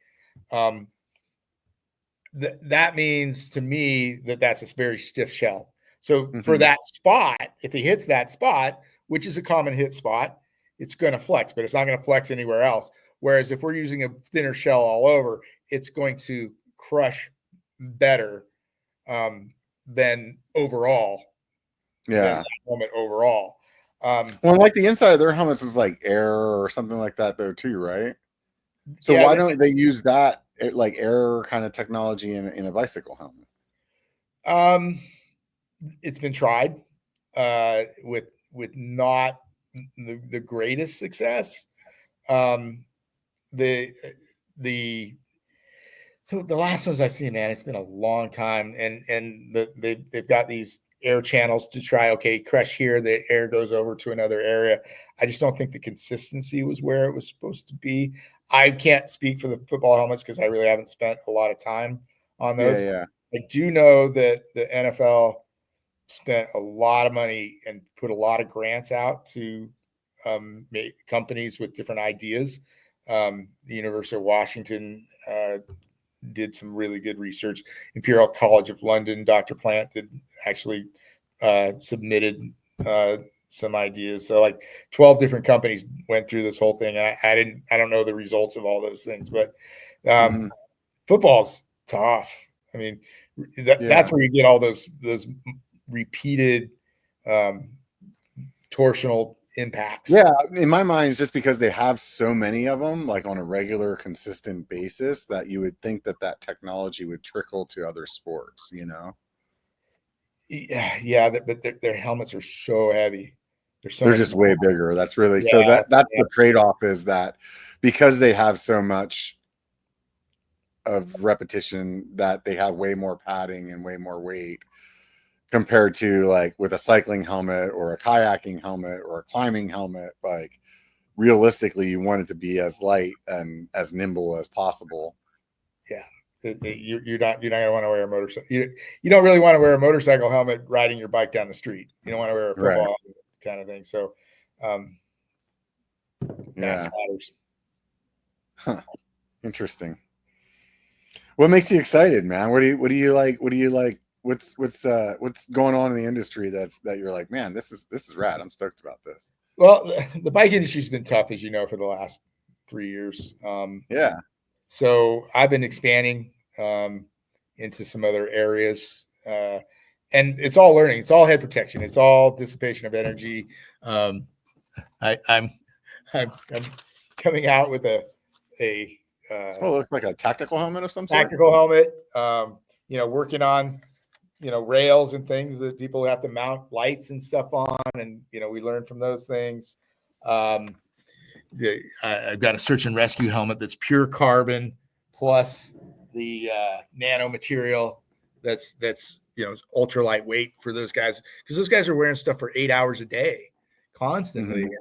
That means to me that's a very stiff shell. So for that spot, if he hits that spot, which is a common hit spot, it's going to flex, but it's not going to flex anywhere else. Whereas if we're using a thinner shell all over, it's going to crush better than overall. Yeah. Helmet overall. Well, like the inside of their helmets is like air or something like that, though, too, right? So why don't they use that like air kind of technology in a bicycle helmet? It's been tried with not the greatest success. The last ones I've seen, man, it's been a long time, and they've got these air channels to try. Okay, crush here, the air goes over to another area. I just don't think the consistency was where it was supposed to be. I can't speak for the football helmets because I really haven't spent a lot of time on those. Yeah. I do know that the NFL spent a lot of money and put a lot of grants out to companies with different ideas. The University of Washington did some really good research. Imperial College of London, Dr. Plant did actually submitted some ideas. So like 12 different companies went through this whole thing. And I don't know the results of all those things, but football's tough. I mean, that's where you get all those repeated torsional impacts. Yeah, in my mind, it's just because they have so many of them, like on a regular, consistent basis, that you would think that technology would trickle to other sports, you know? Yeah, but their helmets are so heavy. They're just way bigger. That's really that's the trade-off, is that because they have so much of repetition, that they have way more padding and way more weight compared to like with a cycling helmet or a kayaking helmet or a climbing helmet. Like realistically, you want it to be as light and as nimble as possible. Yeah. You're not going to want to wear a motorcycle. You don't really want to wear a motorcycle helmet riding your bike down the street. You don't want to wear a football helmet kind of thing. So, mass matters. Huh. Interesting. What makes you excited, man? What do you like? What's going on in the industry that you're like, man, this is rad. I'm stoked about this. Well, the bike industry's been tough, as you know, for the last 3 years. So I've been expanding into some other areas, and it's all learning. It's all head protection. It's all dissipation of energy. I'm coming out with a Oh, it looks like a tactical helmet of some sort. tactical helmet. Working on rails and things that people have to mount lights and stuff on, and we learn from those things. I've got a search and rescue helmet that's pure carbon plus the nano material that's ultra lightweight for those guys, because those guys are wearing stuff for 8 hours a day constantly. Mm-hmm.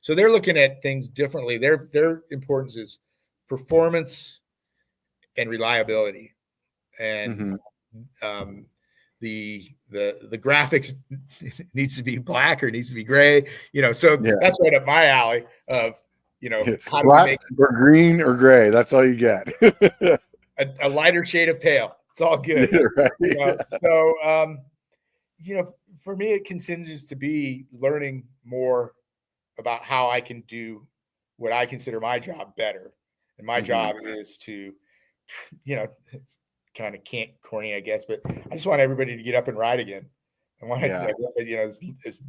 So they're looking at things differently. Their importance is performance and reliability, and the graphics needs to be black or needs to be gray. So that's right up my alley of how do we make or green or gray. That's all you get. a lighter shade of pale. It's all good. Right. So for me, it continues to be learning more about how I can do what I consider my job better. And my job is to, it's kind of corny, I guess, but I just want everybody to get up and ride again. I want it to, it's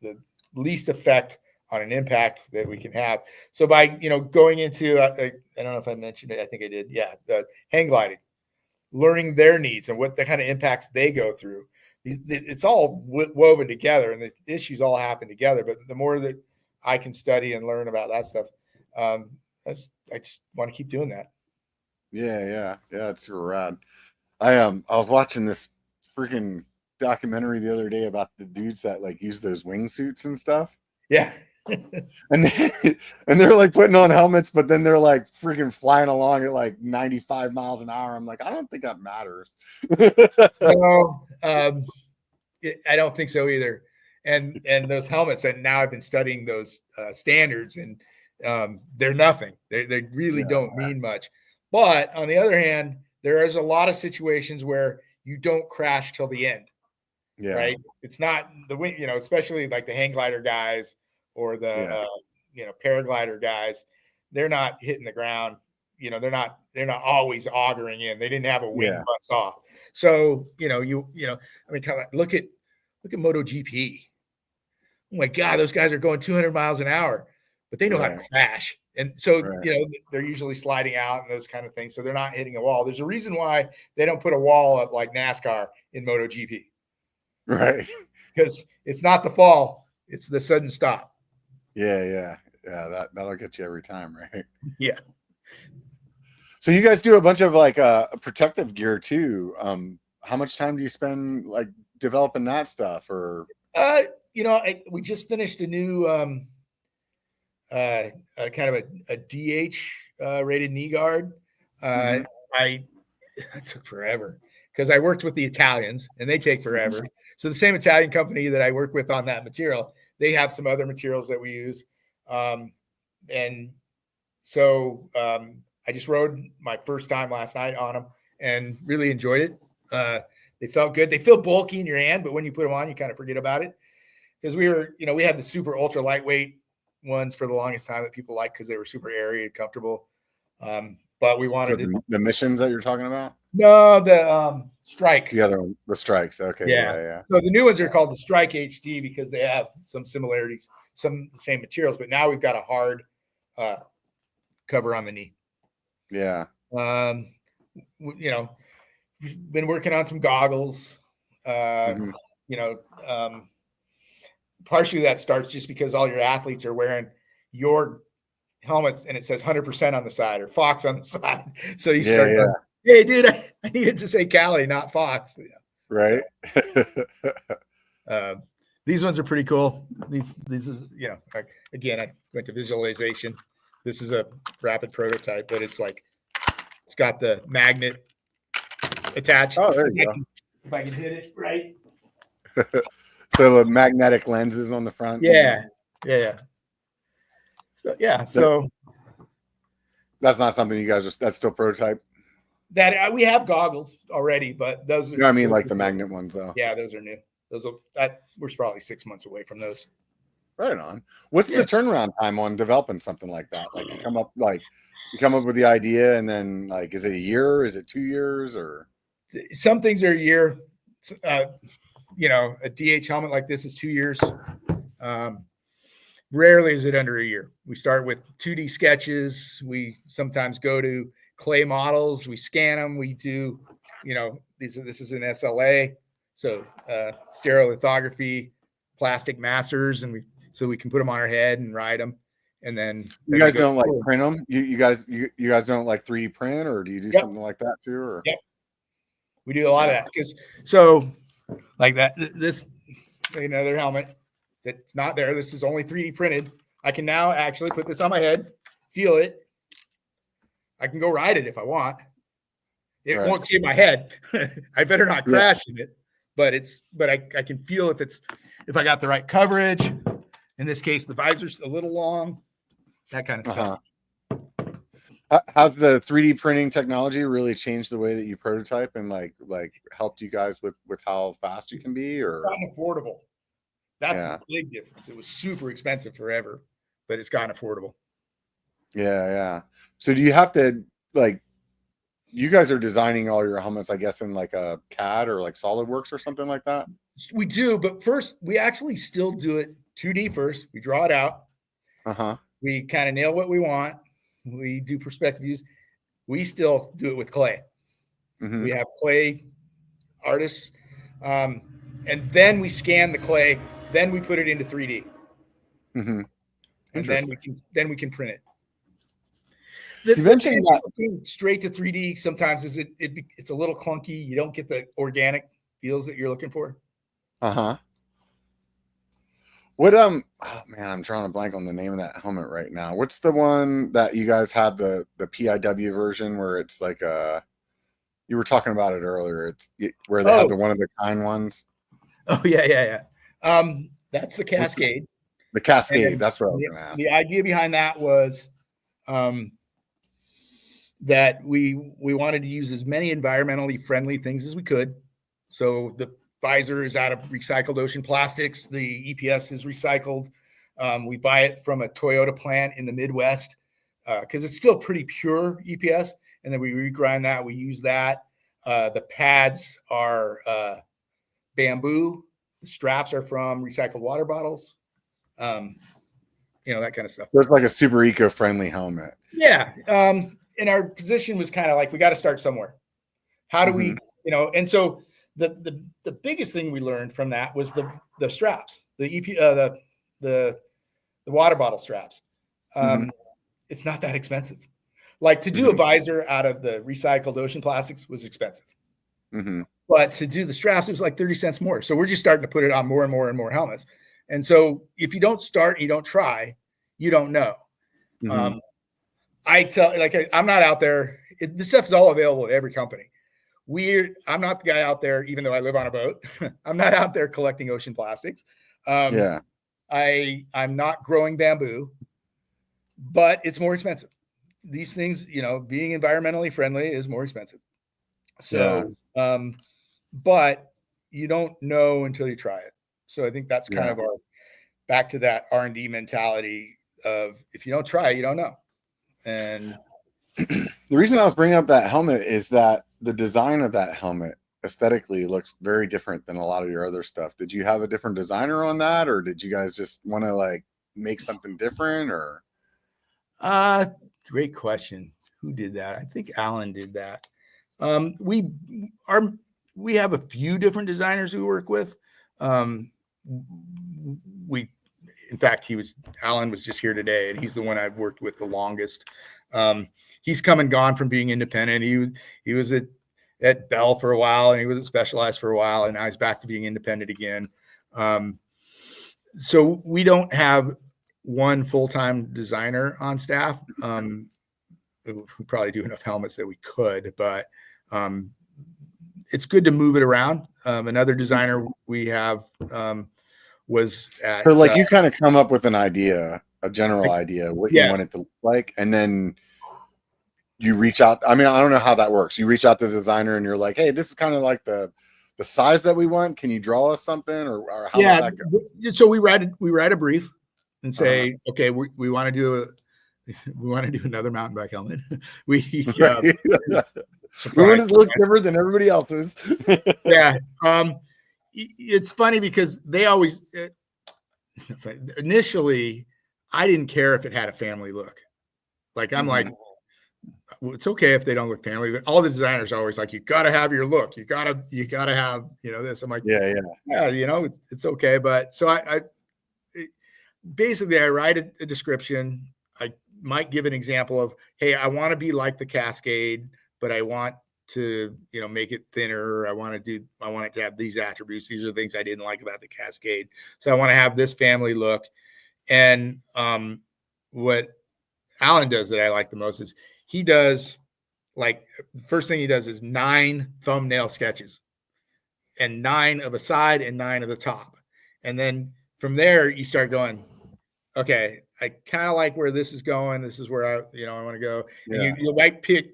the least effect on an impact that we can have. So by, going into, I don't know if I mentioned it, I think I did. Yeah. The hang gliding, learning their needs and what the kind of impacts they go through. It's all woven together, and the issues all happen together. But the more that I can study and learn about that stuff, I just want to keep doing that. Yeah. It's super rad. I was watching this freaking documentary the other day about the dudes that use those wingsuits and stuff. Yeah. and they're like putting on helmets, but then they're like freaking flying along at 95 miles an hour. I'm like, I don't think that matters. No, I don't think so either. And those helmets, and now I've been studying those standards, and they're nothing. They really don't mean much. But on the other hand, there is a lot of situations where you don't crash till the end. Yeah. Right. It's not the wing, especially like the hang glider guys or the paraglider guys. They're not hitting the ground. They're not always augering in. They didn't have a wing bust off. So look at MotoGP. Oh my God, those guys are going 200 miles an hour, but they know how to crash. And so, they're usually sliding out and those kind of things. So they're not hitting a wall. There's a reason why they don't put a wall up like NASCAR in MotoGP. Right. Because it's not the fall, it's the sudden stop. Yeah. That'll get you every time, right? Yeah. So you guys do a bunch of protective gear too. How much time do you spend developing that stuff? Or we just finished a new kind of a DH rated knee guard. It took forever because I worked with the Italians, and they take forever. So the same Italian company that I work with on that material, they have some other materials that we use. And so I just rode my first time last night on them and really enjoyed it. They felt good. They feel bulky in your hand, but when you put them on, you kind of forget about it. Because we had the super ultra lightweight ones for the longest time that people like because they were super airy and comfortable. But we wanted the missions that you're talking about? No, the Strike. The other one, the Strikes. Okay. Yeah. So the new ones are called the Strike HD because they have some similarities, some of the same materials, but now we've got a hard cover on the knee. Yeah. We've been working on some goggles. Partially that starts just because all your athletes are wearing your helmets and it says 100% on the side or Fox on the side. So you start going, hey, dude, I needed to say Cali, not Fox. Right. These ones are pretty cool. These is, again, I went to visualization. This is a rapid prototype, but it's got the magnet attached. Oh, there you go. If I can hit it right. So the magnetic lenses on the front. Yeah. So that's not something you guys that's still prototype. That we have goggles already, but those are. I mean, the magnet ones though. Yeah, those are new. We're probably 6 months away from those. Right on. What's the turnaround time on developing something like that? You come up with the idea, and then is it a year? Is it 2 years? Or some things are a year. a DH helmet like this is 2 years. Rarely is it under a year. We start with 2D sketches. We sometimes go to clay models. We scan them. We do, this is an SLA, so stereolithography, plastic masters, and so we can put them on our head and ride them. And then you guys don't like print them. You guys don't like 3D print, or do you do something like that too? Or we do a lot of that because like that. This another helmet that's not there. This is only 3D printed. I can now actually put this on my head, feel it. I can go ride it if I want. It won't save my head. I better not crash in it, but I can feel if I got the right coverage. In this case, the visor's a little long, that kind of stuff. How's the 3D printing technology really changed the way that you prototype and like helped you guys with how fast you can be? Or it's gotten affordable. That's a big difference. It was super expensive forever, but it's gotten affordable. Yeah. So do you have to you guys are designing all your helmets, I guess, in like a CAD or like SolidWorks or something like that? We do, but first we actually still do it 2D first. We draw it out. We kind of nail what we want. We do perspective views. We still do it with clay. We have clay artists. And then we scan the clay. Then we put it into 3D. And then we can print it. You mentioned that straight to 3D sometimes it's a little clunky. You don't get the organic feels that you're looking for. What oh man, I'm drawing a blank on the name of that helmet right now. What's the one that you guys have the PIW version where it's like you were talking about it earlier. Where they have the one of the kind ones. Oh yeah. That's the Cascade. The Cascade. That's what I was going to ask. The idea behind that was that we wanted to use as many environmentally friendly things as we could. So the visor is out of recycled ocean plastics. The EPS is recycled. We buy it from a Toyota plant in the Midwest because it's still pretty pure EPS. And then we regrind that. We use that. The pads are bamboo. The straps are from recycled water bottles. That kind of stuff. So it's like a super eco-friendly helmet. Yeah. And our position was kind of like, we got to start somewhere. How do we, and so the biggest thing we learned from that was the straps, the water bottle straps. It's not that expensive. Like to do a visor out of the recycled ocean plastics was expensive. But to do the straps, it was like 30 cents more. So we're just starting to put it on more and more and more helmets. And so if you don't start and you don't try, you don't know. I tell, I'm not out there. This stuff is all available at every company. I'm not the guy out there, even though I live on a boat. I'm not out there collecting ocean plastics. I'm not growing bamboo, but it's more expensive. These things, being environmentally friendly is more expensive. So, but you don't know until you try it. So I think that's kind of our back to that R&D mentality of if you don't try, you don't know. And the reason I was bringing up that helmet is that the design of that helmet aesthetically looks very different than a lot of your other stuff. Did you have a different designer on that, or did you guys just want to make something different? Or great question. Who did that? I think Alan did that. We have a few different designers we work with. In fact, Alan was just here today, and he's the one I've worked with the longest. He's come and gone from being independent. He was at Bell for a while, and he was at Specialized for a while, and now he's back to being independent again. So we don't have one full-time designer on staff. We probably do enough helmets that we could, but it's good to move it around. Another designer we have was at. So you kind of come up with an idea, a general idea, what you want it to look like, and then you reach out. I mean, I don't know how that works. You reach out to the designer and you're like, hey, this is kind of like the size that we want. Can you draw us something, or how does that go? So we write a brief and say, okay, we want to do another mountain bike helmet. We want it to look different than everybody else's. it's funny because they always initially, I didn't care if it had a family look. Like I'm like, it's okay if they don't look family, but all the designers are always like, you got to have your look. You gotta have, this. I'm like, yeah, it's okay. But so basically I write a description. I might give an example of, hey, I want to be like the Cascade, but I want to, make it thinner. I want it to have these attributes. These are things I didn't like about the Cascade. So I want to have this family look. And what Alan does that I like the most is he does, like, the first thing he does is 9 thumbnail sketches, and 9 of a side and 9 of the top. And then from there you start going, okay, I kind of like where this is going. This is where I want to go. yeah. And you might pick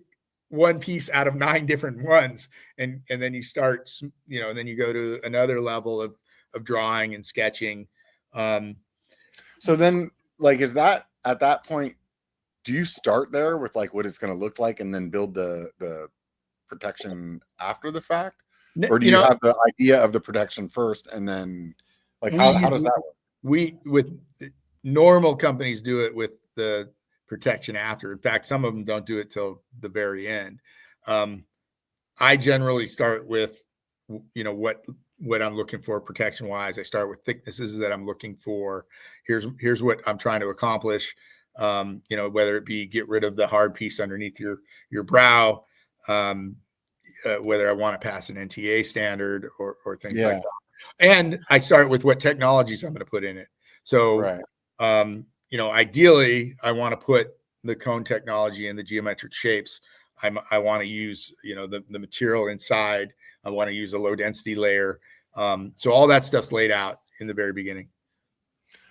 one piece out of 9 different ones. And then you start, and then you go to another level of drawing and sketching. So then, like, is that at that point, do you start there with like what it's going to look like and then build the protection after the fact? Or do you have the idea of the protection first and then, like, how does that work? With normal companies do it with the protection after. In fact, some of them don't do it till the very end. I generally start with, what I'm looking for protection wise. I start with thicknesses that I'm looking for. Here's what I'm trying to accomplish. Whether it be get rid of the hard piece underneath your brow, whether I want to pass an NTA standard or things like that. And I start with what technologies I'm going to put in it. So, right. Ideally I want to put the cone technology and the geometric shapes. I want to use, the material inside. I want to use a low density layer. So all that stuff's laid out in the very beginning.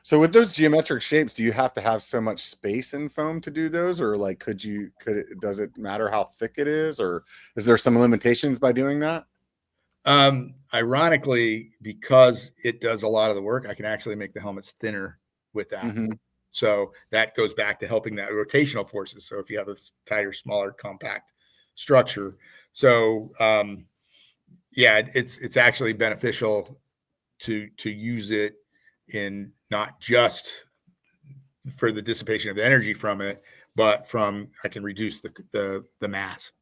So with those geometric shapes, do you have to have so much space in foam to do those? Or like, does it matter how thick it is? Or is there some limitations by doing that? Ironically, because it does a lot of the work, I can actually make the helmets thinner with that. Mm-hmm. So that goes back to helping that rotational forces. So if you have a tighter, smaller, compact structure. So, it's actually beneficial to use it in not just for the dissipation of energy from it, but I can reduce the mass.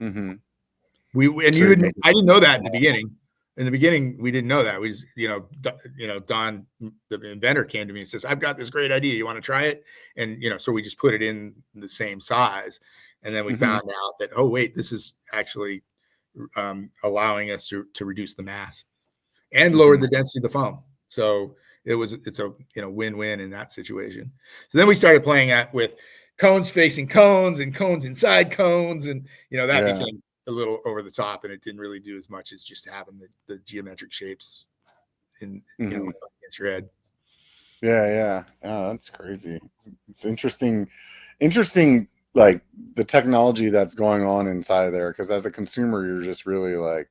Mm-hmm. I didn't know that in the beginning. In the beginning, we didn't know that. We just, Don, the inventor, came to me and says, I've got this great idea. You want to try it? And, so we just put it in the same size. And then we found out that, oh, wait, this is actually allowing us to reduce the mass and lower the density of the foam. So it's a win-win in that situation. So then we started playing with cones facing cones and cones inside cones. And, that became a little over the top, and it didn't really do as much as just having the geometric shapes in, against your head. Yeah. Oh, that's crazy. It's interesting, like the technology that's going on inside of there. Cause as a consumer, you're just really like,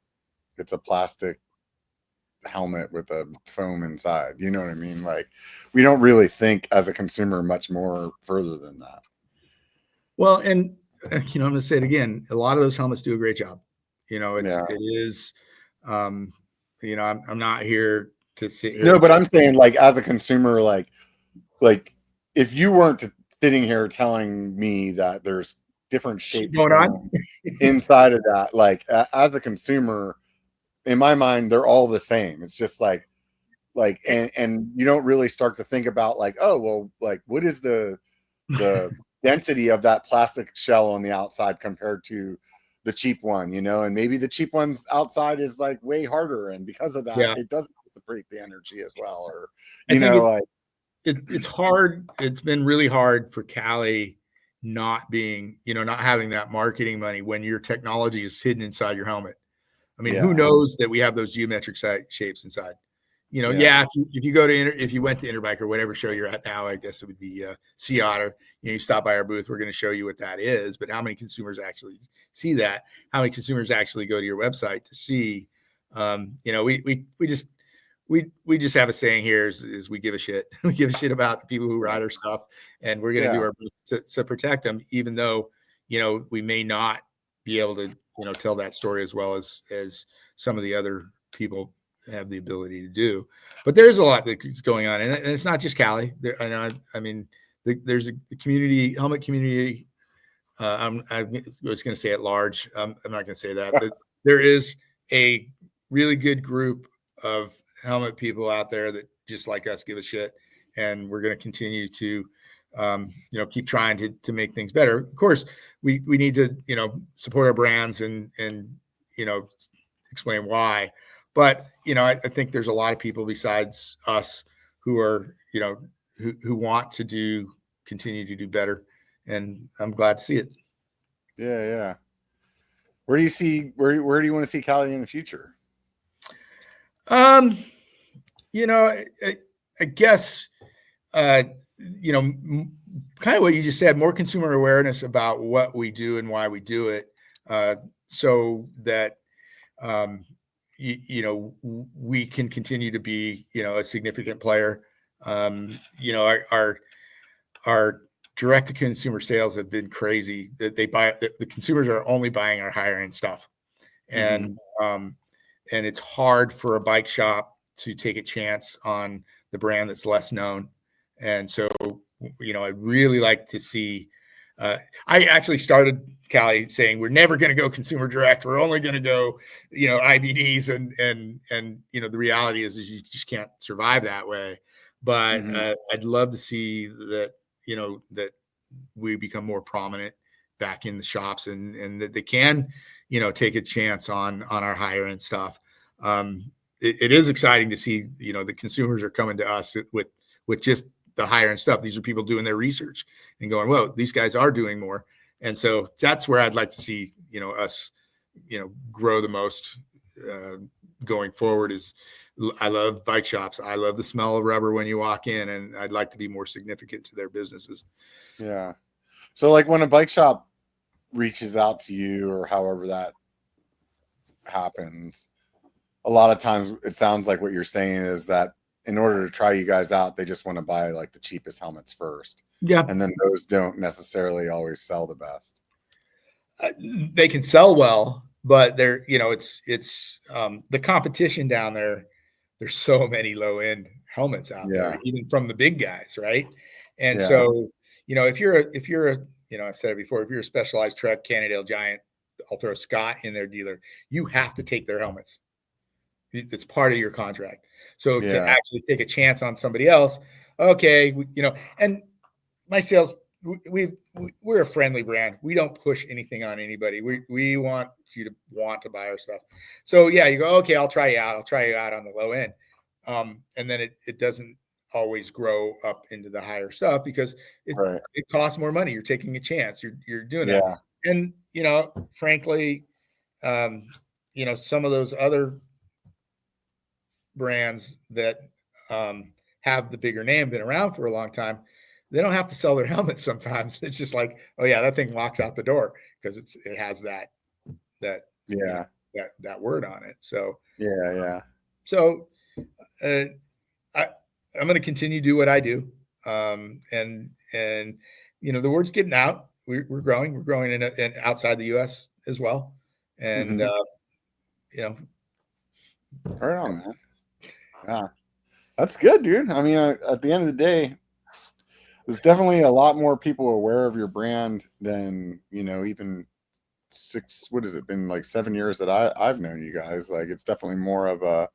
it's a plastic helmet with a foam inside. You know what I mean? Like, we don't really think as a consumer much more further than that. Well, and I'm going to say it again. A lot of those helmets do a great job. It is, I'm not here to sit here. No, but I'm saying, like, as a consumer, like if you weren't sitting here telling me that there's different shapes going on inside of that, like, as a consumer, in my mind, they're all the same. It's just like, and you don't really start to think about like, oh, well, like, what is the density of that plastic shell on the outside compared to the cheap one, and maybe the cheap one's outside is like way harder, and because of that, it doesn't dissipate the energy as well. Or it's hard. It's been really hard for Cali not being, not having that marketing money when your technology is hidden inside your helmet. I mean, who knows that we have those geometric shapes inside? If you went to Interbike or whatever show you're at now, I guess it would be Sea Otter. You stop by our booth, we're going to show you what that is. But how many consumers actually see that? How many consumers actually go to your website to see? We just have a saying here is we give a shit. We give a shit about the people who ride our stuff, and we're going to do our best to protect them, even though we may not be able to tell that story as well as some of the other people have the ability to do. But there's a lot that's going on, and it's not just Cali. I mean, there's a community, helmet community. I was going to say at large. I'm not going to say that. There is a really good group of helmet people out there that just like us give a shit, and we're going to continue to keep trying to make things better. Of course, we need to support our brands and explain why. But I think there's a lot of people besides us who are who want to continue to do better, and I'm glad to see it. Yeah. Where do you see where do you want to see Cali in the future? I guess kind of what you just said, more consumer awareness about what we do and why we do it, so that we can continue to be a significant player. Our direct to consumer sales have been crazy. That the consumers are only buying our higher end stuff, and and it's hard for a bike shop to take a chance on the brand that's less known. And so, I'd really like to see. I actually started Cali saying we're never going to go consumer direct. We're only going to go, IBDs, and the reality is you just can't survive that way. But I'd love to see that that we become more prominent back in the shops, and that they can take a chance on our higher end stuff. It is exciting to see the consumers are coming to us with just the higher end stuff. These are people doing their research and going, whoa, these guys are doing more. And so that's where I'd like to see us grow the most going forward. Is I love bike shops. I love the smell of rubber when you walk in, and I'd like to be more significant to their businesses. Yeah. So like when a bike shop reaches out to you, or however that happens, a lot of times it sounds like what you're saying is that in order to try you guys out, they just want to buy like the cheapest helmets first. Yeah. And then those don't necessarily always sell the best. They can sell well, but they're, it's the competition down there. There's so many low end helmets out there, even from the big guys. Right. And so, if you're a, I've said it before, if you're a Specialized Trek, Cannondale Giant, I'll throw Scott in their dealer, you have to take their helmets. It's part of your contract. So to actually take a chance on somebody else, okay, and my sales, we're a friendly brand. We don't push anything on anybody. We want you to want to buy our stuff. So you go, okay, I'll try you out. I'll try you out on the low end. And then it doesn't always grow up into the higher stuff because it costs more money. You're taking a chance. You're doing that. And, frankly, some of those other brands that have the bigger name, been around for a long time, they don't have to sell their helmets sometimes. It's just like, oh yeah, that thing walks out the door because it has that word on it. So So I'm going to continue to do what I do, and the word's getting out. We're growing. We're growing in outside the U.S. as well, and right on, man. Yeah, that's good, dude. I mean, at the end of the day, there's definitely a lot more people aware of your brand than even what has it been, like 7 years that I've known you guys. Like, it's definitely more of a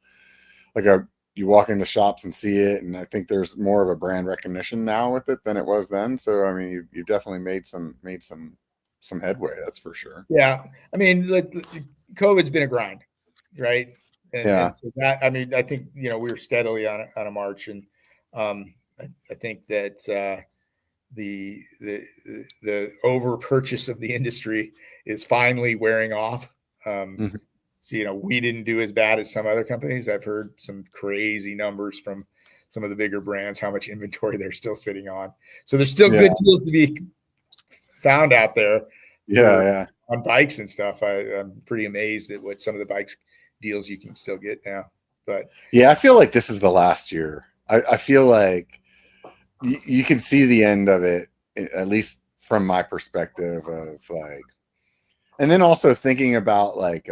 you walk into shops and see it, and I think there's more of a brand recognition now with it than it was then. So I mean, you definitely made some headway, that's for sure. Yeah, I mean, like, COVID's been a grind, right? And so that, I mean, I think we were steadily on a march, and I think that the over purchase of the industry is finally wearing off. So, we didn't do as bad as some other companies. I've heard some crazy numbers from some of the bigger brands, how much inventory they're still sitting on. So there's still good deals to be found out there. On bikes and stuff. I'm pretty amazed at what some of the bikes deals you can still get now. But I feel like this is the last year. I feel like you can see the end of it, at least from my perspective of like, and then also thinking about like,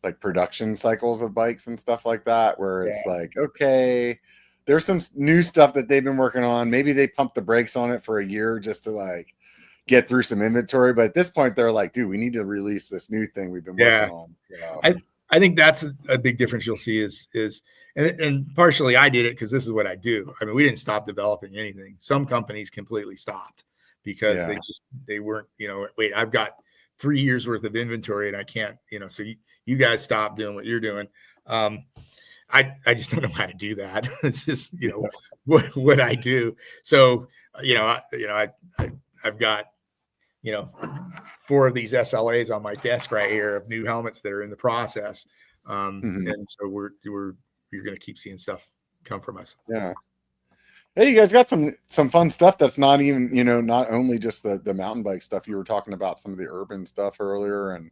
like production cycles of bikes and stuff like that, where it's Yeah. like, okay, there's some new stuff that they've been working on. Maybe they pumped the brakes on it for a year just to like get through some inventory. But at this point, they're like, dude, we need to release this new thing we've been working on. I think that's a big difference you'll see is and partially I did it because this is what I do. I mean, we didn't stop developing anything. Some companies completely stopped because they weren't, wait, I've got 3 years worth of inventory and I can't, so you guys stop doing what you're doing. I just don't know how to do that. It's just, what I do. So, I've got, 4 of these SLAs on my desk right here of new helmets that are in the process. And so you're going to keep seeing stuff come from us. Yeah. Hey, you guys got some fun stuff that's not even, not only just the mountain bike stuff. You were talking about some of the urban stuff earlier, and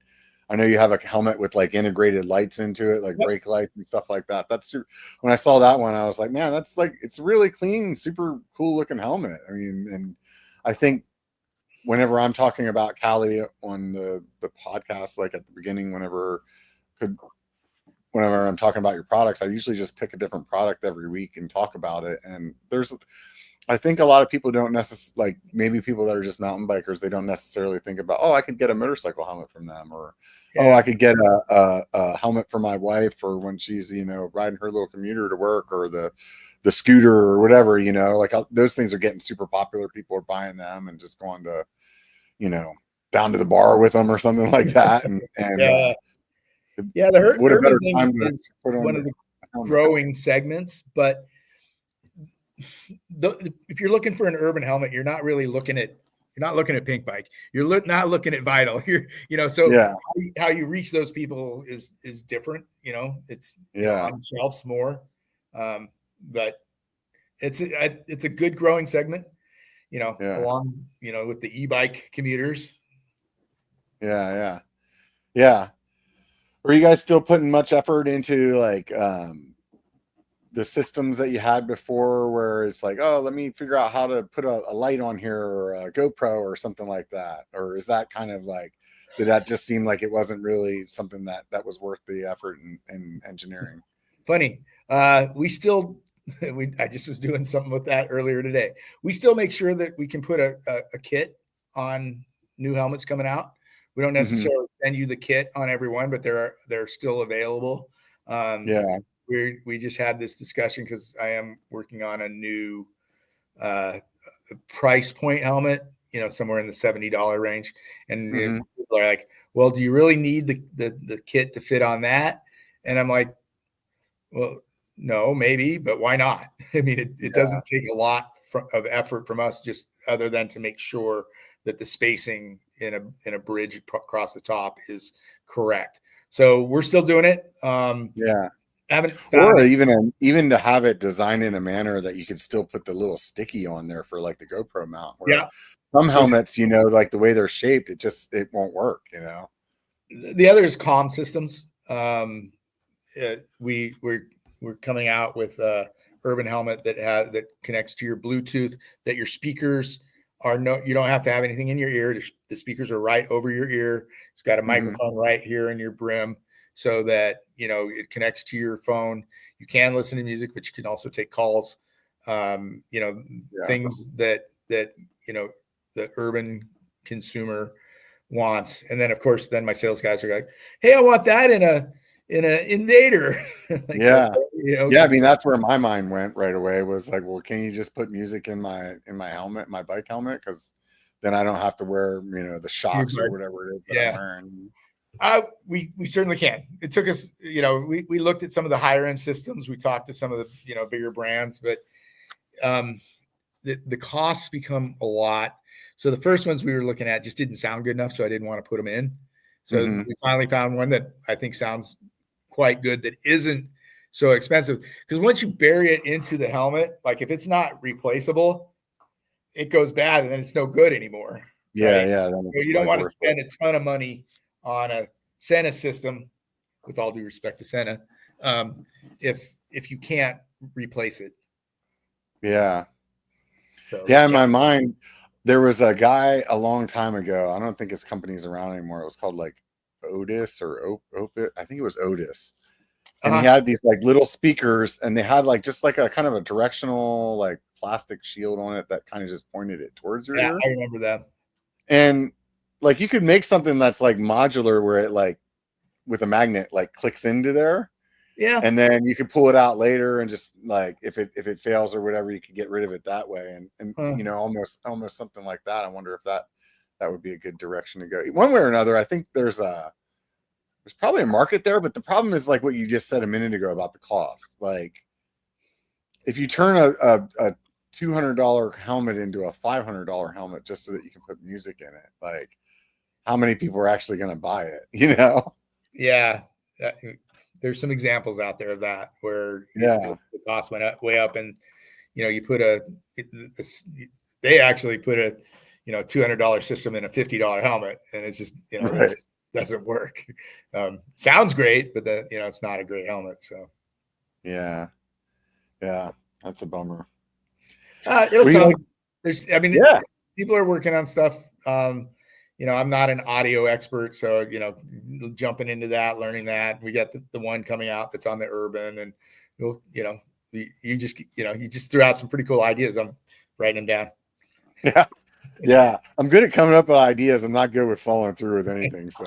I know you have a helmet with like integrated lights into it, like brake lights and stuff like that. That's when I saw that one, I was like, man, that's like, it's really clean, super cool looking helmet. I mean, and I think whenever I'm talking about Callie on the podcast, like at the beginning, whenever I'm talking about your products, I usually just pick a different product every week and talk about it. And I think a lot of people don't necessarily, like maybe people that are just mountain bikers, they don't necessarily think about, oh, I could get a motorcycle helmet from them, or, oh, I could get a helmet for my wife for when she's, riding her little commuter to work, or the scooter or whatever, like those things are getting super popular. People are buying them and just going to, down to the bar with them or something like that. And the what a urban better thing time to is put on one of the growing segments, but if you're looking for an urban helmet, you're not looking at Pink Bike. You're not looking at Vital. How you reach those people is different. It's on shelves more, but it's a good growing segment. Along with the e-bike commuters. Yeah. Are you guys still putting much effort into like the systems that you had before, where it's like, oh, let me figure out how to put a light on here, or a GoPro or something like that? Or is that kind of like, did that just seem like it wasn't really something that was worth the effort in engineering? Funny. We still, I just was doing something with that earlier today. We still make sure that we can put a kit on new helmets coming out. We don't necessarily send you the kit on everyone, but they're still available. We just had this discussion because I am working on a new price point helmet, somewhere in the $70 range. And people are like, well, do you really need the kit to fit on that? And I'm like, well, no, maybe, but why not? I mean, it doesn't take a lot of effort from us, just other than to make sure that the spacing in a bridge across the top is correct. So we're still doing it. Or even to have it designed in a manner that you could still put the little sticky on there for like the GoPro mount. Some helmets, like the way they're shaped, it won't work. The other is comm systems. We're coming out with a urban helmet that connects to your Bluetooth, that your speakers you don't have to have anything in your ear. The speakers are right over your ear. It's got a microphone right here in your brim, so that it connects to your phone. You can listen to music, but you can also take calls. Things that the urban consumer wants. And then of course, my sales guys are like, hey, I want that in an Invader. Like, I mean, that's where my mind went right away, was like, well, can you just put music in my helmet, my bike helmet? Because then I don't have to wear the shocks or whatever it is that I'm wearing. We certainly can. It took us, we looked at some of the higher end systems. We talked to some of the bigger brands, but the costs become a lot. So the first ones we were looking at just didn't sound good enough, so I didn't want to put them in. So we finally found one that I think sounds quite good, that isn't so expensive. Because once you bury it into the helmet, like if it's not replaceable, it goes bad and then it's no good anymore. You don't want to spend a ton of money on a Senna system, with all due respect to Senna, if you can't replace it. In my mind, there was a guy a long time ago, I don't think his company's around anymore, it was called like Otis or Opit. I think it was Otis. And he had these like little speakers, and they had like just like a kind of a directional like plastic shield on it that kind of just pointed it towards your ear. I remember that. And like you could make something that's like modular where it like with a magnet like clicks into there. Yeah. And then you could pull it out later and just like if it fails or whatever, you could get rid of it that way. And you know, almost something like that. I wonder if that would be a good direction to go. One way or another, I think there's probably a market there, but the problem is like what you just said a minute ago about the cost. Like if you turn a $200 helmet into a $500 helmet just so that you can put music in it, like how many people are actually going to buy it, you know? Yeah. There's some examples out there of that where the cost went way up, and you know, you put they actually put a $200 system in a $50 helmet, and it's just it just doesn't work. Sounds great, but it's not a great helmet. So yeah, that's a bummer. It'll come. People are working on stuff. I'm not an audio expert, so jumping into that, learning that. We got the one coming out that's on the Urban, and you just threw out some pretty cool ideas. I'm writing them down. Yeah. I'm good at coming up with ideas. I'm not good with following through with anything. So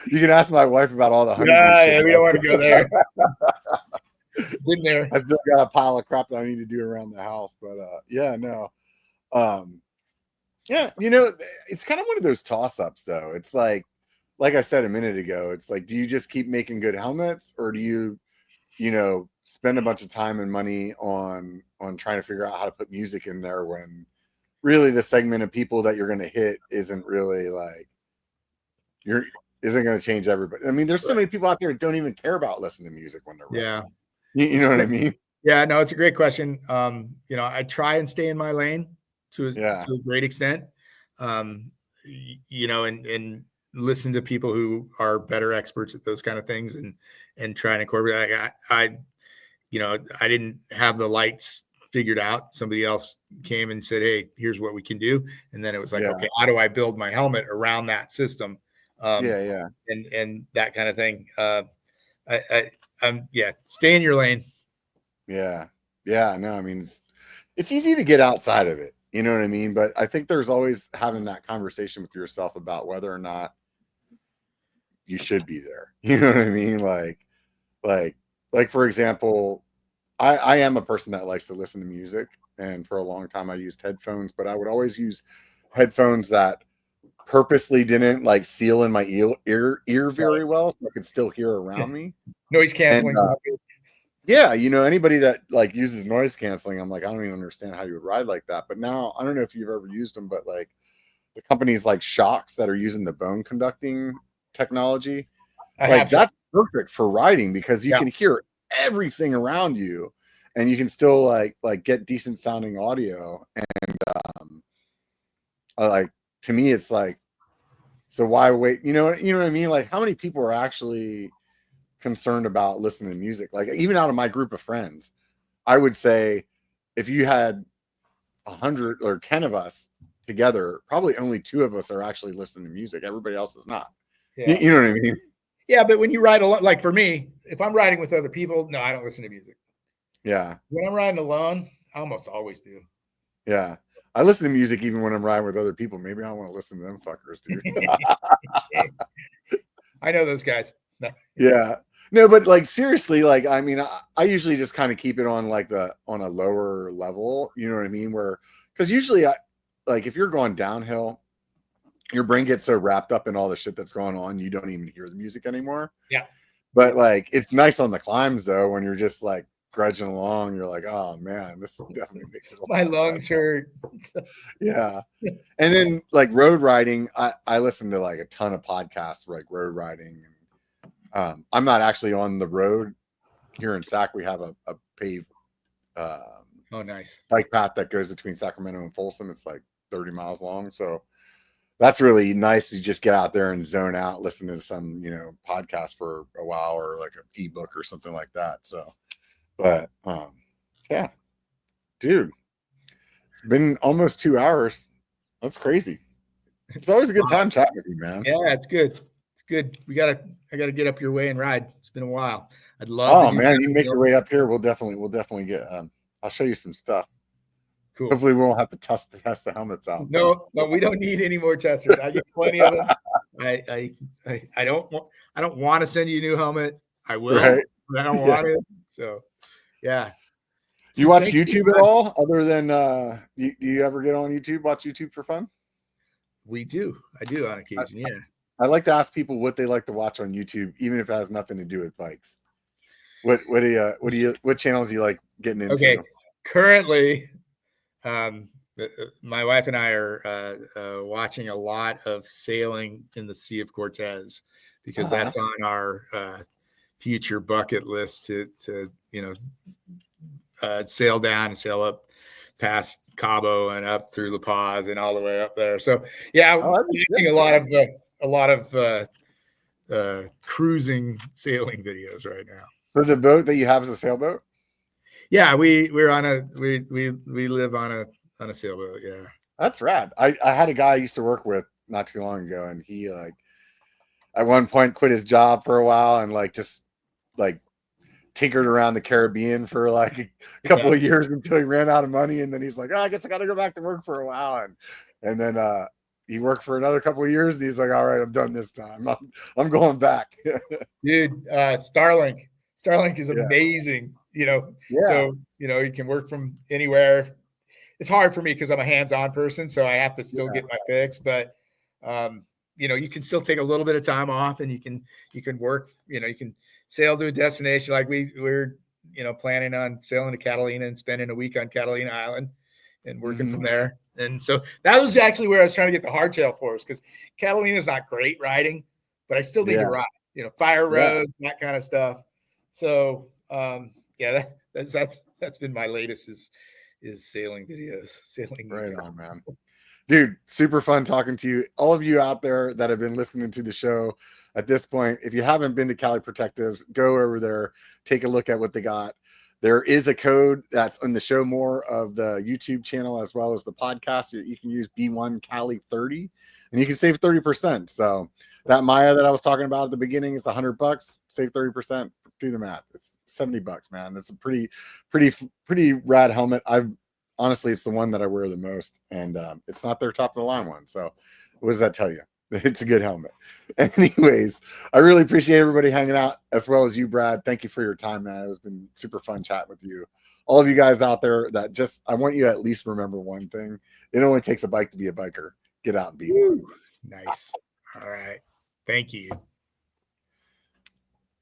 you can ask my wife about all the honey. Yeah, we don't want to go there. Been there. I still got a pile of crap that I need to do around the house, but it's kind of one of those toss-ups though. It's like I said a minute ago, it's like, do you just keep making good helmets, or do you spend a bunch of time and money on trying to figure out how to put music in there when really the segment of people that you're going to hit isn't really like isn't going to change everybody. I mean, there's so many people out there that don't even care about listening to music when they're running. You know what I mean? Yeah, no, it's a great question. I try and stay in my lane to a great extent, and listen to people who are better experts at those kind of things, and try and incorporate. I didn't have the lights figured out. Somebody else came and said, "Hey, here's what we can do," and then it was like, okay, how do I build my helmet around that system? And that kind of thing. Stay in your lane. No, I mean, it's easy to get outside of it, you know what I mean? But I think there's always having that conversation with yourself about whether or not you should be there. You know what I mean? Like for example, I am a person that likes to listen to music, and for a long time I used headphones, but I would always use headphones that purposely didn't like seal in my ear very well, so I could still hear around me. Noise canceling. Anybody that like uses noise canceling, I'm like, I don't even understand how you would ride like that. But now I don't know if you've ever used them, but like the companies like Shocks that are using the bone conducting technology, that's perfect for riding because you can hear everything around you, and you can still like get decent sounding audio. And to me, it's like, so why wait? You know what I mean? Like, how many people are actually concerned about listening to music? Like, even out of my group of friends, I would say if you had 100 or 10 of us together, probably only 2 of us are actually listening to music. Everybody else is not. You know what I mean? Yeah, but when you ride alone, like for me, if I'm riding with other people, no, I don't listen to music. Yeah. When I'm riding alone, I almost always do. Yeah. I listen to music even when I'm riding with other people. Maybe I don't want to listen to them fuckers, dude. I know those guys. No. Yeah. No, but like seriously, like I mean, I usually just kind of keep it on like on a lower level. You know what I mean? Because usually, if you're going downhill, your brain gets so wrapped up in all the shit that's going on, you don't even hear the music anymore. Yeah. But like, it's nice on the climbs though, when you're just like grudging along, you're like, oh man, this definitely makes it. My lungs hurt. Yeah. And then like road riding, I listen to like a ton of podcasts for like road riding. And I'm not actually on the road here in Sac. We have a paved nice bike path that goes between Sacramento and Folsom. It's like 30 miles long. So that's really nice to just get out there and zone out, listen to some, podcast for a while, or like an ebook or something like that. So, but yeah, dude, it's been almost 2 hours. That's crazy. It's always a good time chatting with you, man. Yeah, it's good. good. I gotta get up your way and ride. It's been a while. I'd love. Oh man, you make your way up here. We'll definitely get. I'll show you some stuff. Cool. Hopefully, we won't have to test the helmets out. No, we don't need any more testers. I get plenty of them. I don't want to send you a new helmet. I will, right? but I don't want it. So, yeah. You watch YouTube at all, other than do you ever get on YouTube? Watch YouTube for fun? We do. I do on occasion. Yeah. I like to ask people what they like to watch on YouTube, even if it has nothing to do with bikes. What channels do you like getting into? Okay. Currently, my wife and I are watching a lot of sailing in the Sea of Cortez, because that's on our future bucket list to sail down and sail up past Cabo and up through La Paz and all the way up there. So yeah, I'm watching a lot of cruising sailing videos right now. So the boat that you have is a sailboat? Yeah, we live on a sailboat. Yeah, that's rad. I had a guy I used to work with not too long ago, and he at one point quit his job for a while and just tinkered around the Caribbean for a couple of years until he ran out of money, and then he's like, I guess I got to go back to work for a while, and then he worked for another couple of years, and he's like, all right, I'm done this time. I'm going back. Dude, Starlink is amazing. So you can work from anywhere. It's hard for me because I'm a hands-on person, so I have to still get my fix, but you can still take a little bit of time off, and you can work, you can sail to a destination. Like we're planning on sailing to Catalina and spending a week on Catalina Island and working from there. And so that was actually where I was trying to get the hardtail for us, because Catalina is not great riding, but I still need to ride, fire roads, that kind of stuff. So that's been my latest is sailing videos. Right on, man. Dude, super fun talking to you. All of you out there that have been listening to the show at this point, if you haven't been to Cali Protectives, go over there, take a look at what they got. There is a code that's on the show more of the YouTube channel as well as the podcast. You can use B1 Cali 30 and you can save 30%. So that Maya that I was talking about at the beginning is $100. Save 30%. Do the math. It's $70, man. It's a pretty rad helmet. Honestly, it's the one that I wear the most, and it's not their top of the line one. So what does that tell you? It's a good helmet. Anyways, I really appreciate everybody hanging out, as well as you, Brad. Thank you for your time, man. It's been super fun chatting with you. All of you guys out there I want you to at least remember one thing. It only takes a bike to be a biker. Get out and be one. Nice. All right. Thank you.